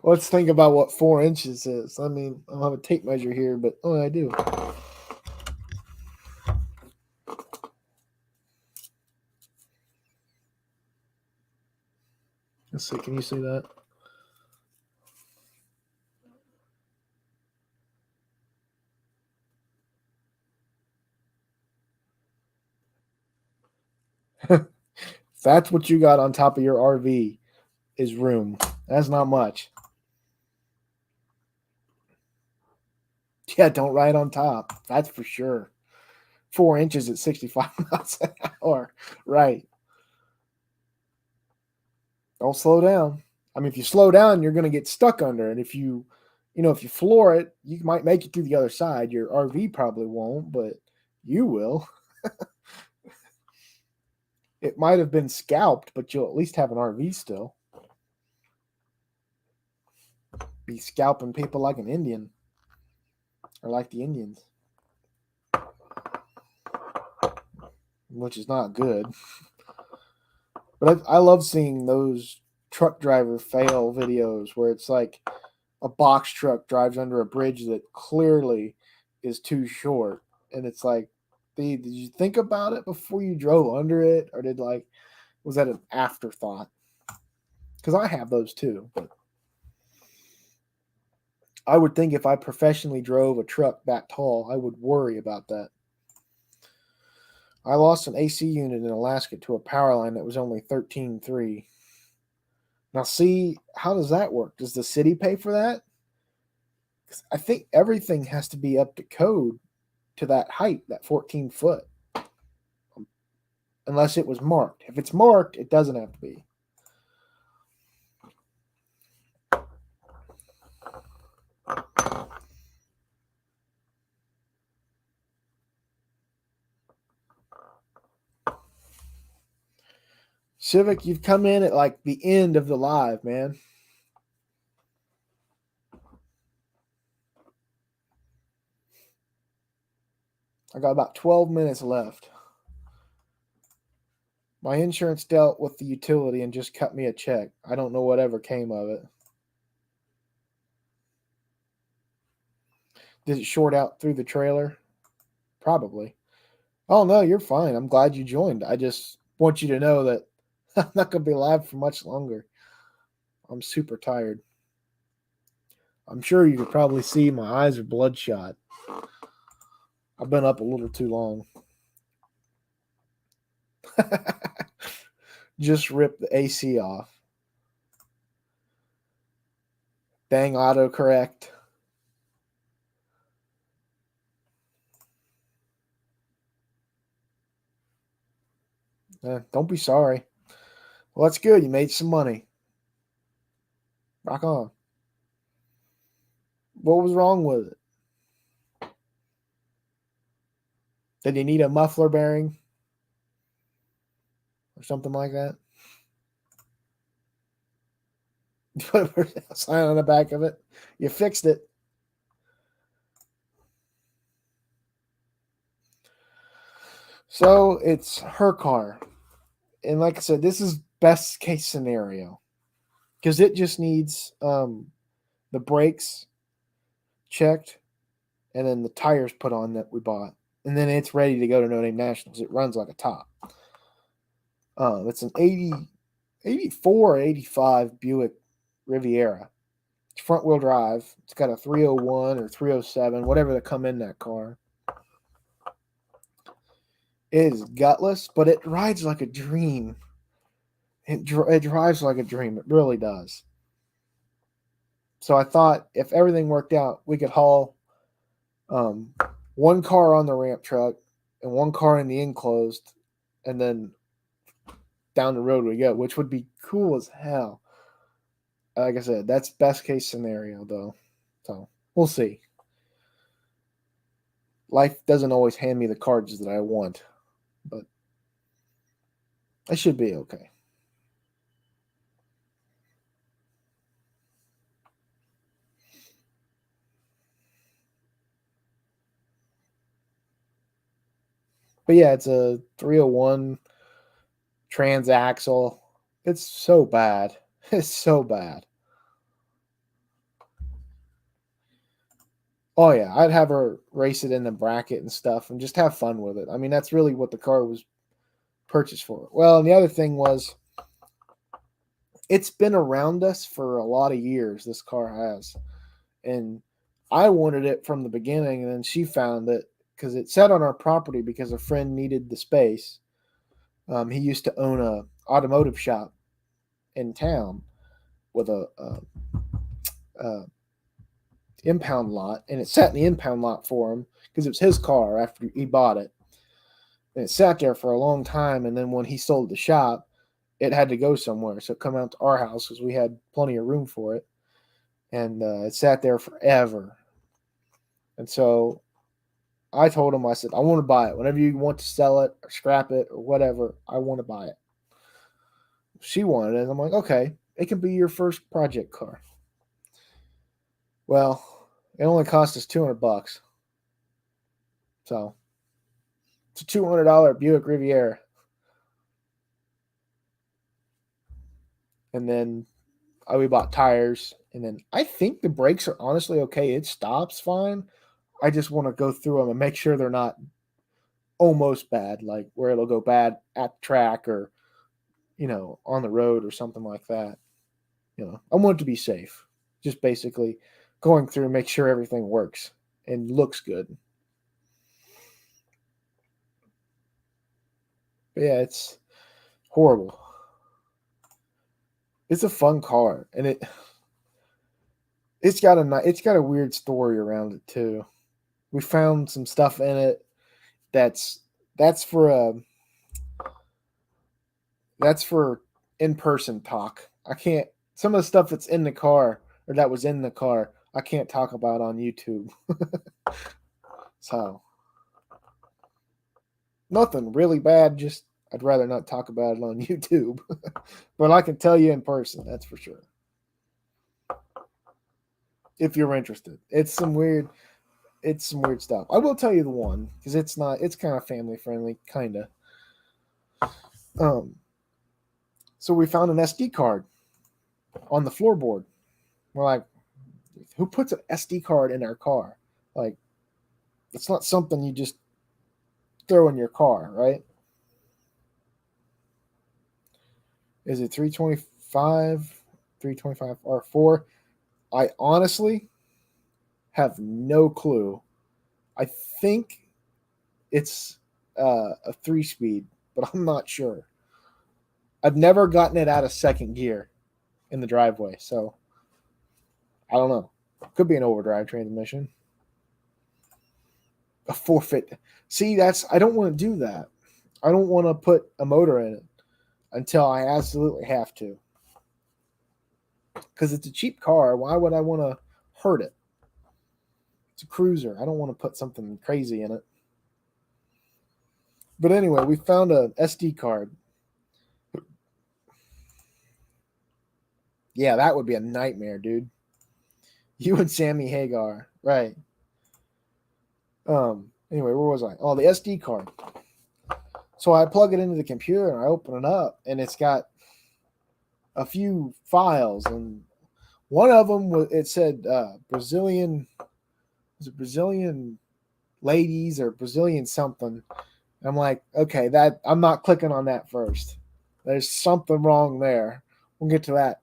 let's think about what 4 inches is. I mean, I don't have a tape measure here, but I do. Let's see. Can you see that? That's what you got on top of your RV is room. That's not much. Yeah, don't ride on top. That's for sure. 4 inches at 65 miles an hour. Right. Don't slow down. I mean, if you slow down, you're going to get stuck under it. If you floor it, you might make it to the other side. Your RV probably won't, but you will. It might have been scalped, but you'll at least have an RV still. be scalping people like an Indian or like the Indians, which is not good. But I love seeing those truck driver fail videos where it's like a box truck drives under a bridge that clearly is too short, and it's like, did you think about it before you drove under it, or was that an afterthought? Because I have those too, but I would think if I professionally drove a truck that tall, I would worry about that. I lost an AC unit in Alaska to a power line that was only 13.3. Now, see, how does that work? Does the city pay for that? 'Cause I think everything has to be up to code to that height, that 14 foot, unless it was marked. If it's marked, it doesn't have to be. Civic, you've come in at like the end of the live, man. I got about 12 minutes left. My insurance dealt with the utility and just cut me a check. I don't know whatever came of it. Did it short out through the trailer? Probably. Oh, no, you're fine. I'm glad you joined. I just want you to know that I'm not going to be live for much longer. I'm super tired. I'm sure you could probably see my eyes are bloodshot. I've been up a little too long. Just rip the AC off. Dang autocorrect. Don't be sorry. Well, that's good. You made some money. Rock on. What was wrong with it? Did you need a muffler bearing? Or something like that? Put a sign on the back of it. You fixed it. So it's her car. And like I said, this is best case scenario. Because it just needs the brakes checked and then the tires put on that we bought. And then it's ready to go to No Name Nationals. It runs like a top. It's an 84 or 85 Buick Riviera. It's front wheel drive. It's got a 301 or 307, whatever that come in that car. It is gutless, but it rides like a dream. It drives like a dream. It really does. So I thought if everything worked out, we could haul one car on the ramp truck and one car in the enclosed, and then down the road we go, which would be cool as hell. Like I said, that's best case scenario, though. So we'll see. Life doesn't always hand me the cards that I want, but I should be okay. But yeah, it's a 301 transaxle. It's so bad. It's so bad. Oh yeah, I'd have her race it in the bracket and stuff and just have fun with it. I mean, that's really what the car was purchased for. Well, and the other thing was, it's been around us for a lot of years, this car has. And I wanted it from the beginning, and then she found it because it sat on our property because a friend needed the space. He used to own a automotive shop in town with a impound lot, and it sat in the impound lot for him because it was his car after he bought it. And it sat there for a long time, and then when he sold the shop, it had to go somewhere. So it come out to our house because we had plenty of room for it. And it sat there forever. And so I told him, I said, I want to buy it. Whenever you want to sell it or scrap it or whatever, I want to buy it. She wanted it. I'm like, okay, it can be your first project car. Well, it only cost us $200. So it's a $200 Buick Riviera. And then we bought tires. And then I think the brakes are honestly okay. It stops fine. I just want to go through them and make sure they're not almost bad, like where it'll go bad at the track or, on the road or something like that. I want it to be safe. Just basically going through and make sure everything works and looks good. But yeah, it's horrible. It's a fun car, and it's got a weird story around it too. We found some stuff in it that's for in-person talk. I can't some of the stuff that's in the car or that was in the car, I can't talk about on YouTube. So, nothing really bad, just I'd rather not talk about it on YouTube. But I can tell you in person, that's for sure. If you're interested. It's some weird stuff. I will tell you the one because it's kind of family friendly, kind of. So we found an SD card on the floorboard. We're like, who puts an SD card in our car? Like, it's not something you just throw in your car, right? Is it 325 R4? I honestly have no clue. I think it's a 3-speed, but I'm not sure. I've never gotten it out of second gear in the driveway, so I don't know. Could be an overdrive transmission. A forfeit. See, I don't want to do that. I don't want to put a motor in it until I absolutely have to. Because it's a cheap car. Why would I want to hurt it? It's a cruiser. I don't want to put something crazy in it. But anyway, we found a SD card. Yeah, that would be a nightmare, dude. You and Sammy Hagar. Right. Anyway, where was I? Oh, the SD card. So I plug it into the computer and I open it up, and it's got a few files, and one of them it said Brazilian ladies or Brazilian something. I'm like, okay, that I'm not clicking on that first. There's something wrong there. We'll get to that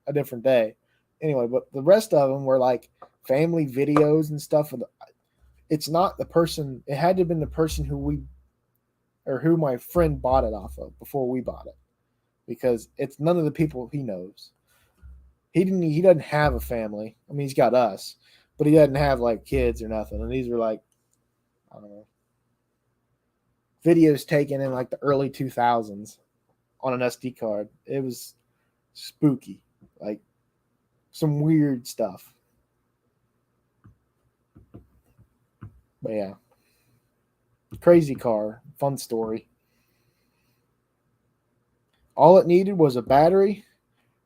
a different day. Anyway, but the rest of them were like family videos and stuff. It's not the person. It had to have been the person who my friend bought it off of before we bought it, because it's none of the people he knows. He doesn't have a family. I mean, he's got us, but he doesn't have like kids or nothing. And these were like, I don't know, videos taken in like the early 2000s on an SD card. It was spooky, like some weird stuff. But yeah, crazy car, fun story. All it needed was a battery,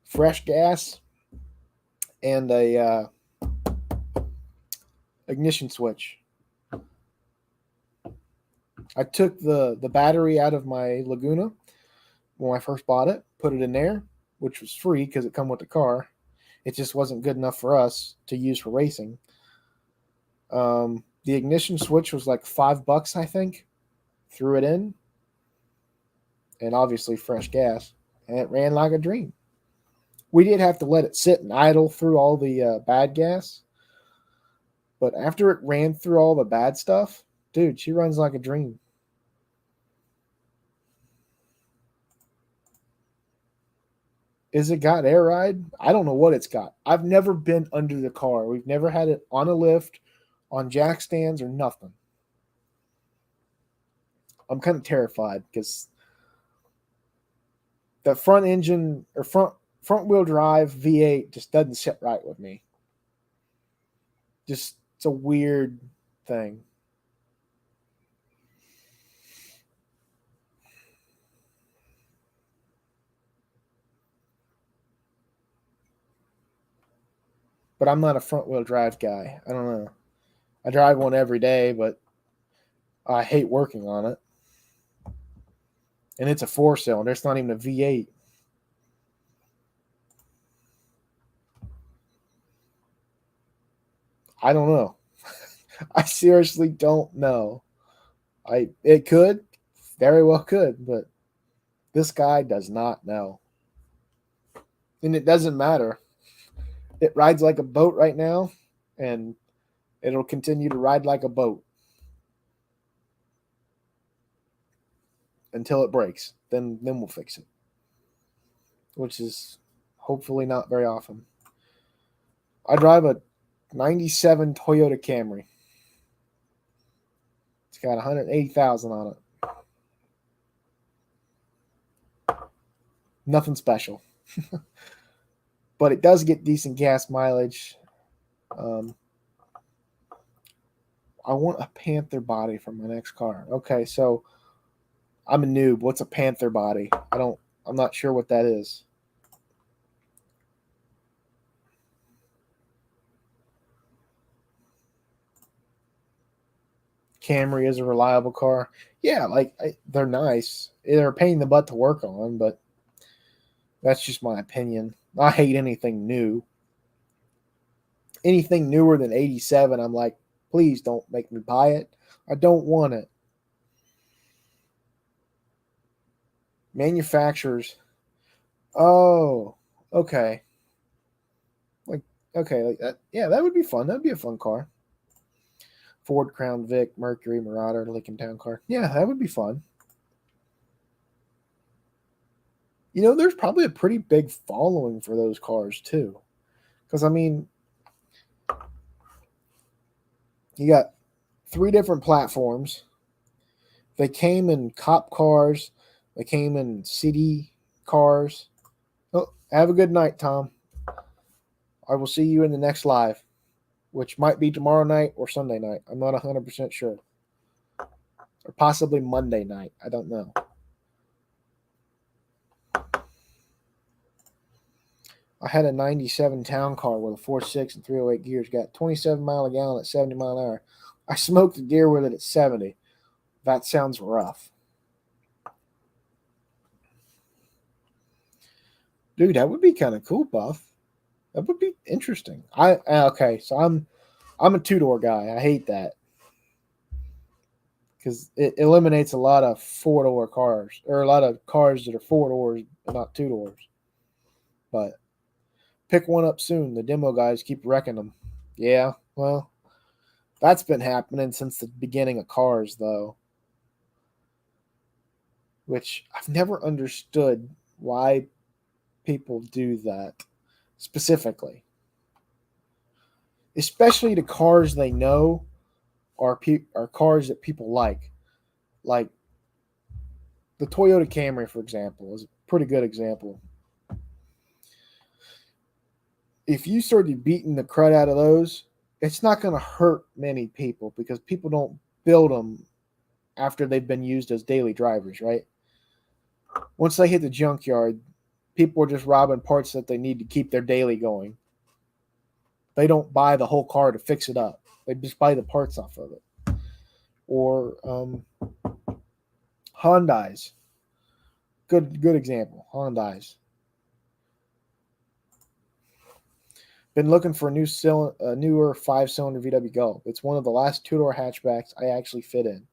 fresh gas, and a ignition switch. I took the battery out of my Laguna when I first bought it, put it in there, which was free because it come with the car. It just wasn't good enough for us to use for racing. The ignition switch was like $5, I think. Threw it in, and obviously fresh gas, and it ran like a dream. We did have to let it sit and idle through all the bad gas, but after it ran through all the bad stuff, dude, she runs like a dream. Is it got air ride? I don't know what it's got. I've never been under the car. We've never had it on a lift, on jack stands, or nothing. I'm kind of terrified because the front engine or front wheel drive V8 just doesn't sit right with me. Just it's a weird thing. but I'm not a front wheel drive guy. I don't know. I drive one every day, but I hate working on it. And it's a 4-cylinder. It's not even a V8. I don't know. I seriously don't know. It could, very well could, but this guy does not know. And it doesn't matter. It rides like a boat right now, and it'll continue to ride like a boat until it breaks. Then we'll fix it, which is hopefully not very often. I drive a 97 Toyota Camry. It's got 180,000 on it. Nothing special. But it does get decent gas mileage. I want a Panther body for my next car. Okay, so I'm a noob. What's a Panther body? I'm not sure what that is. Camry is a reliable car. Yeah, they're nice. They're a pain in the butt to work on, but that's just my opinion. I hate anything new. Anything newer than 87, I'm like, please don't make me buy it. I don't want it. Manufacturers. Oh, okay. Like that. Yeah, that would be fun. That'd be a fun car. Ford Crown Vic, Mercury, Marauder, Lincoln Town Car. Yeah, that would be fun. There's probably a pretty big following for those cars too. Because, you got 3 different platforms. They came in cop cars. They came in city cars. Oh, have a good night, Tom. I will see you in the next live, which might be tomorrow night or Sunday night. I'm not 100% sure. Or possibly Monday night. I don't know. I had a 97 town car with a 4.6 and 308 gears. Got 27 mile a gallon at 70 mile an hour. I smoked a deer with it at 70. That sounds rough. Dude, that would be kind of cool, Buff. That would be interesting. Okay, so I'm a 2-door guy. I hate that because it eliminates a lot of 4-door cars, or a lot of cars that are 4 doors and not 2 doors. But pick one up soon. The demo guys keep wrecking them. Yeah, well, that's been happening since the beginning of cars, though, which I've never understood why people do that specifically, especially the cars they know are cars that people like the Toyota Camry, for example, is a pretty good example. If you started beating the crud out of those, it's not going to hurt many people because people don't build them after they've been used as daily drivers, right? Once they hit the junkyard, people are just robbing parts that they need to keep their daily going. They don't buy the whole car to fix it up. They just buy the parts off of it. Or Hyundais. Good example. Hyundais. Been looking for a newer 5-cylinder VW Golf. It's one of the last 2-door hatchbacks I actually fit in.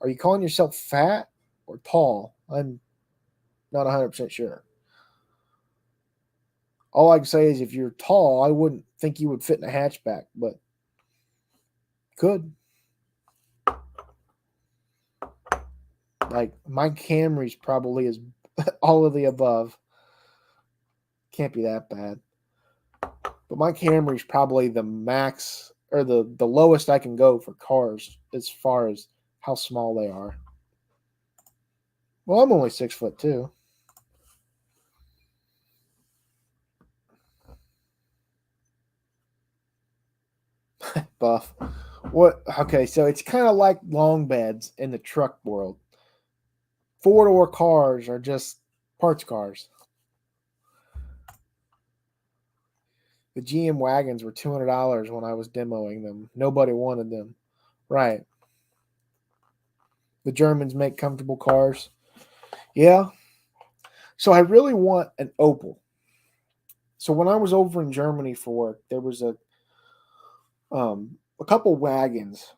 Are you calling yourself fat or tall? I'm not 100% sure. All I can say is if you're tall, I wouldn't think you would fit in a hatchback, but could. Like, my Camry's probably is all of the above. Can't be that bad. But my Camry's probably the max or the lowest I can go for cars as far as how small they are. Well, I'm only 6'2". Buff. What? Okay, so it's kind of like long beds in the truck world. 4-door cars are just parts cars. The GM wagons were $200 when I was demoing them. Nobody wanted them. Right. The Germans make comfortable cars. Yeah. So I really want an Opel. So when I was over in Germany for work, there was a couple wagons,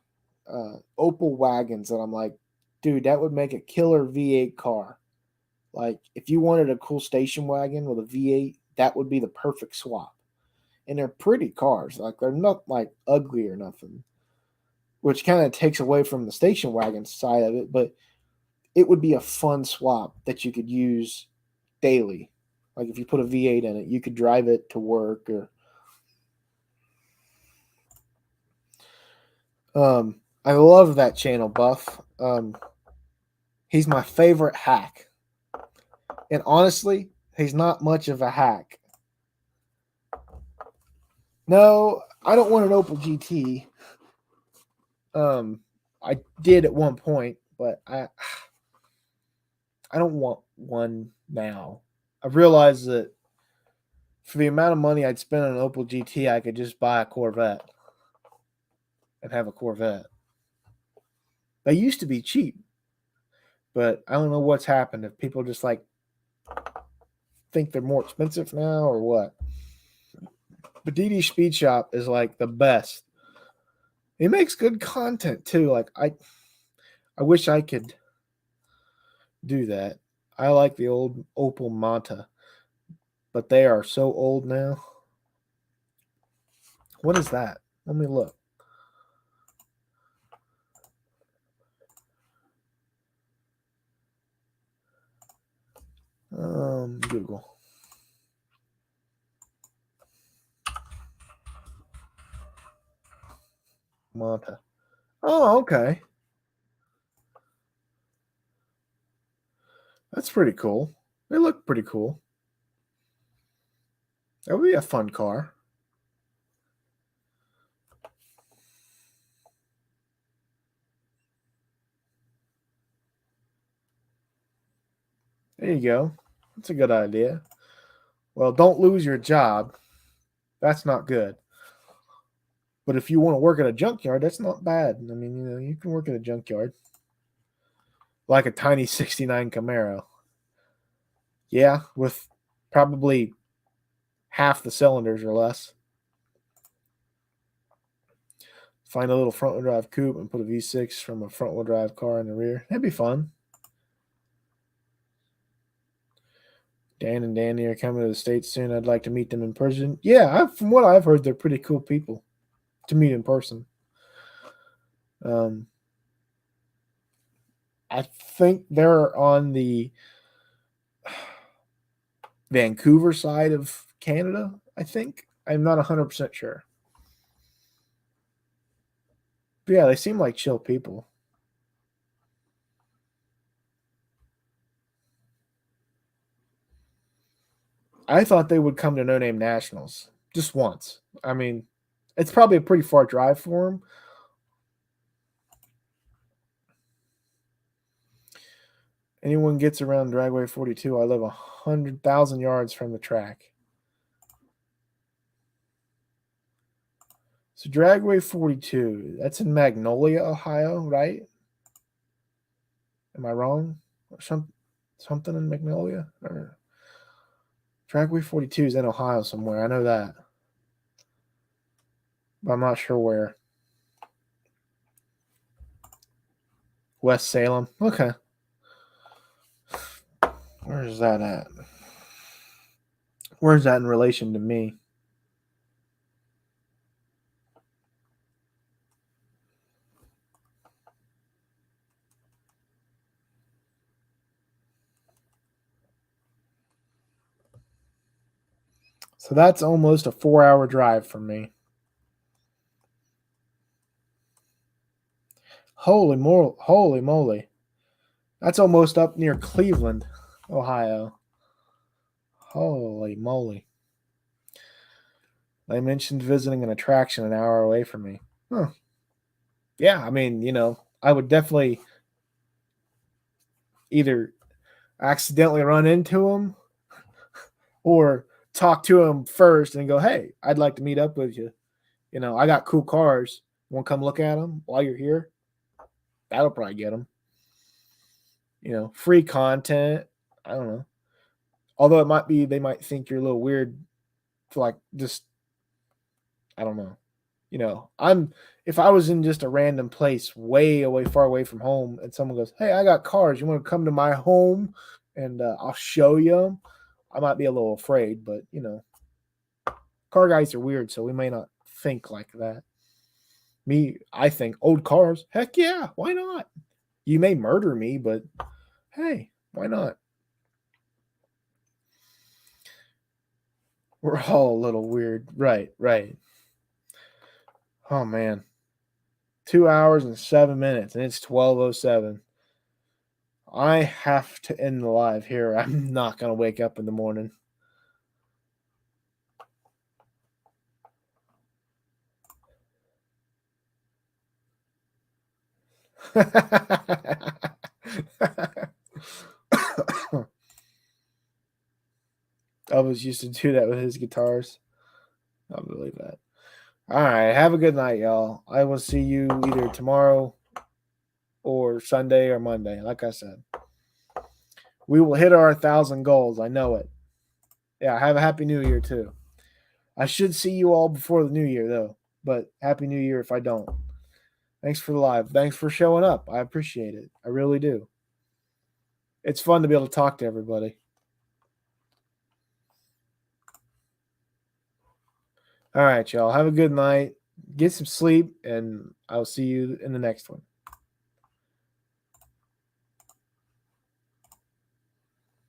Opel wagons that I'm like, dude, that would make a killer V8 car. Like if you wanted a cool station wagon with a V8, that would be the perfect swap. And they're pretty cars. Like they're not like ugly or nothing, which kind of takes away from the station wagon side of it, but it would be a fun swap that you could use daily. Like if you put a V8 in it, you could drive it to work or I love that channel, Buff. He's my favorite hack. And honestly, he's not much of a hack. No, I don't want an Opel GT. I did at one point, but I don't want one now. I realized that for the amount of money I'd spend on an Opel GT, I could just buy a Corvette and have a Corvette. They used to be cheap, but I don't know what's happened. If people just like think they're more expensive now or what. But DD Speed Shop is like the best. He makes good content too. Like I wish I could do that. I like the old Opel Manta, but they are so old now. What is that? Let me look. Google. Manta. Oh, okay. That's pretty cool. They look pretty cool. That would be a fun car. There you go. That's a good idea. Well, don't lose your job. That's not good. But if you want to work at a junkyard, that's not bad. I mean, you can work at a junkyard. Like a tiny 69 Camaro. Yeah, with probably half the cylinders or less. Find a little front-wheel drive coupe and put a V6 from a front-wheel drive car in the rear. That'd be fun. Dan and Danny are coming to the States soon. I'd like to meet them in person. Yeah, from what I've heard, they're pretty cool people to meet in person. I think they're on the Vancouver side of Canada, I think. I'm not 100% sure. But yeah, they seem like chill people. I thought they would come to No Name Nationals just once. I mean, it's probably a pretty far drive for them. Anyone gets around Dragway 42, I live 100,000 yards from the track. So Dragway 42, that's in Magnolia, Ohio, right? Am I wrong? Or something in Magnolia? Or Dragway 42 is in Ohio somewhere. I know that. But I'm not sure where. West Salem. Okay. Where's that at? Where's that in relation to me? So that's almost a 4-hour drive from me. Holy moly. That's almost up near Cleveland, Ohio. Holy moly. They mentioned visiting an attraction an hour away from me. Huh. Yeah, I mean, I would definitely either accidentally run into them or talk to them first and go, hey, I'd like to meet up with you. You know, I got cool cars. Want to come look at them while you're here? That'll probably get them. You know, free content. I don't know. Although it might be, they might think you're a little weird for like just, I don't know. You know, if I was in just a random place way away, far away from home, and someone goes, hey, I got cars. You want to come to my home and I'll show you them? I might be a little afraid, but you know, car guys are weird, so we may not think like that. Me, I think old cars. Heck yeah, why not? You may murder me, but hey, why not? We're all a little weird. Right. Oh, man. 2 hours and 7 minutes, and it's 12:07. I have to end the live here. I'm not going to wake up in the morning. Elvis used to do that with his guitars. I believe that. All right. Have a good night, y'all. I will see you either tomorrow or Sunday or Monday. Like I said, we will hit our 1,000 goals. I know it. Yeah. Have a happy new year, too. I should see you all before the new year, though. But happy new year if I don't. Thanks for the live. Thanks for showing up. I appreciate it. I really do. It's fun to be able to talk to everybody. All right, y'all. Have a good night. Get some sleep, and I'll see you in the next one.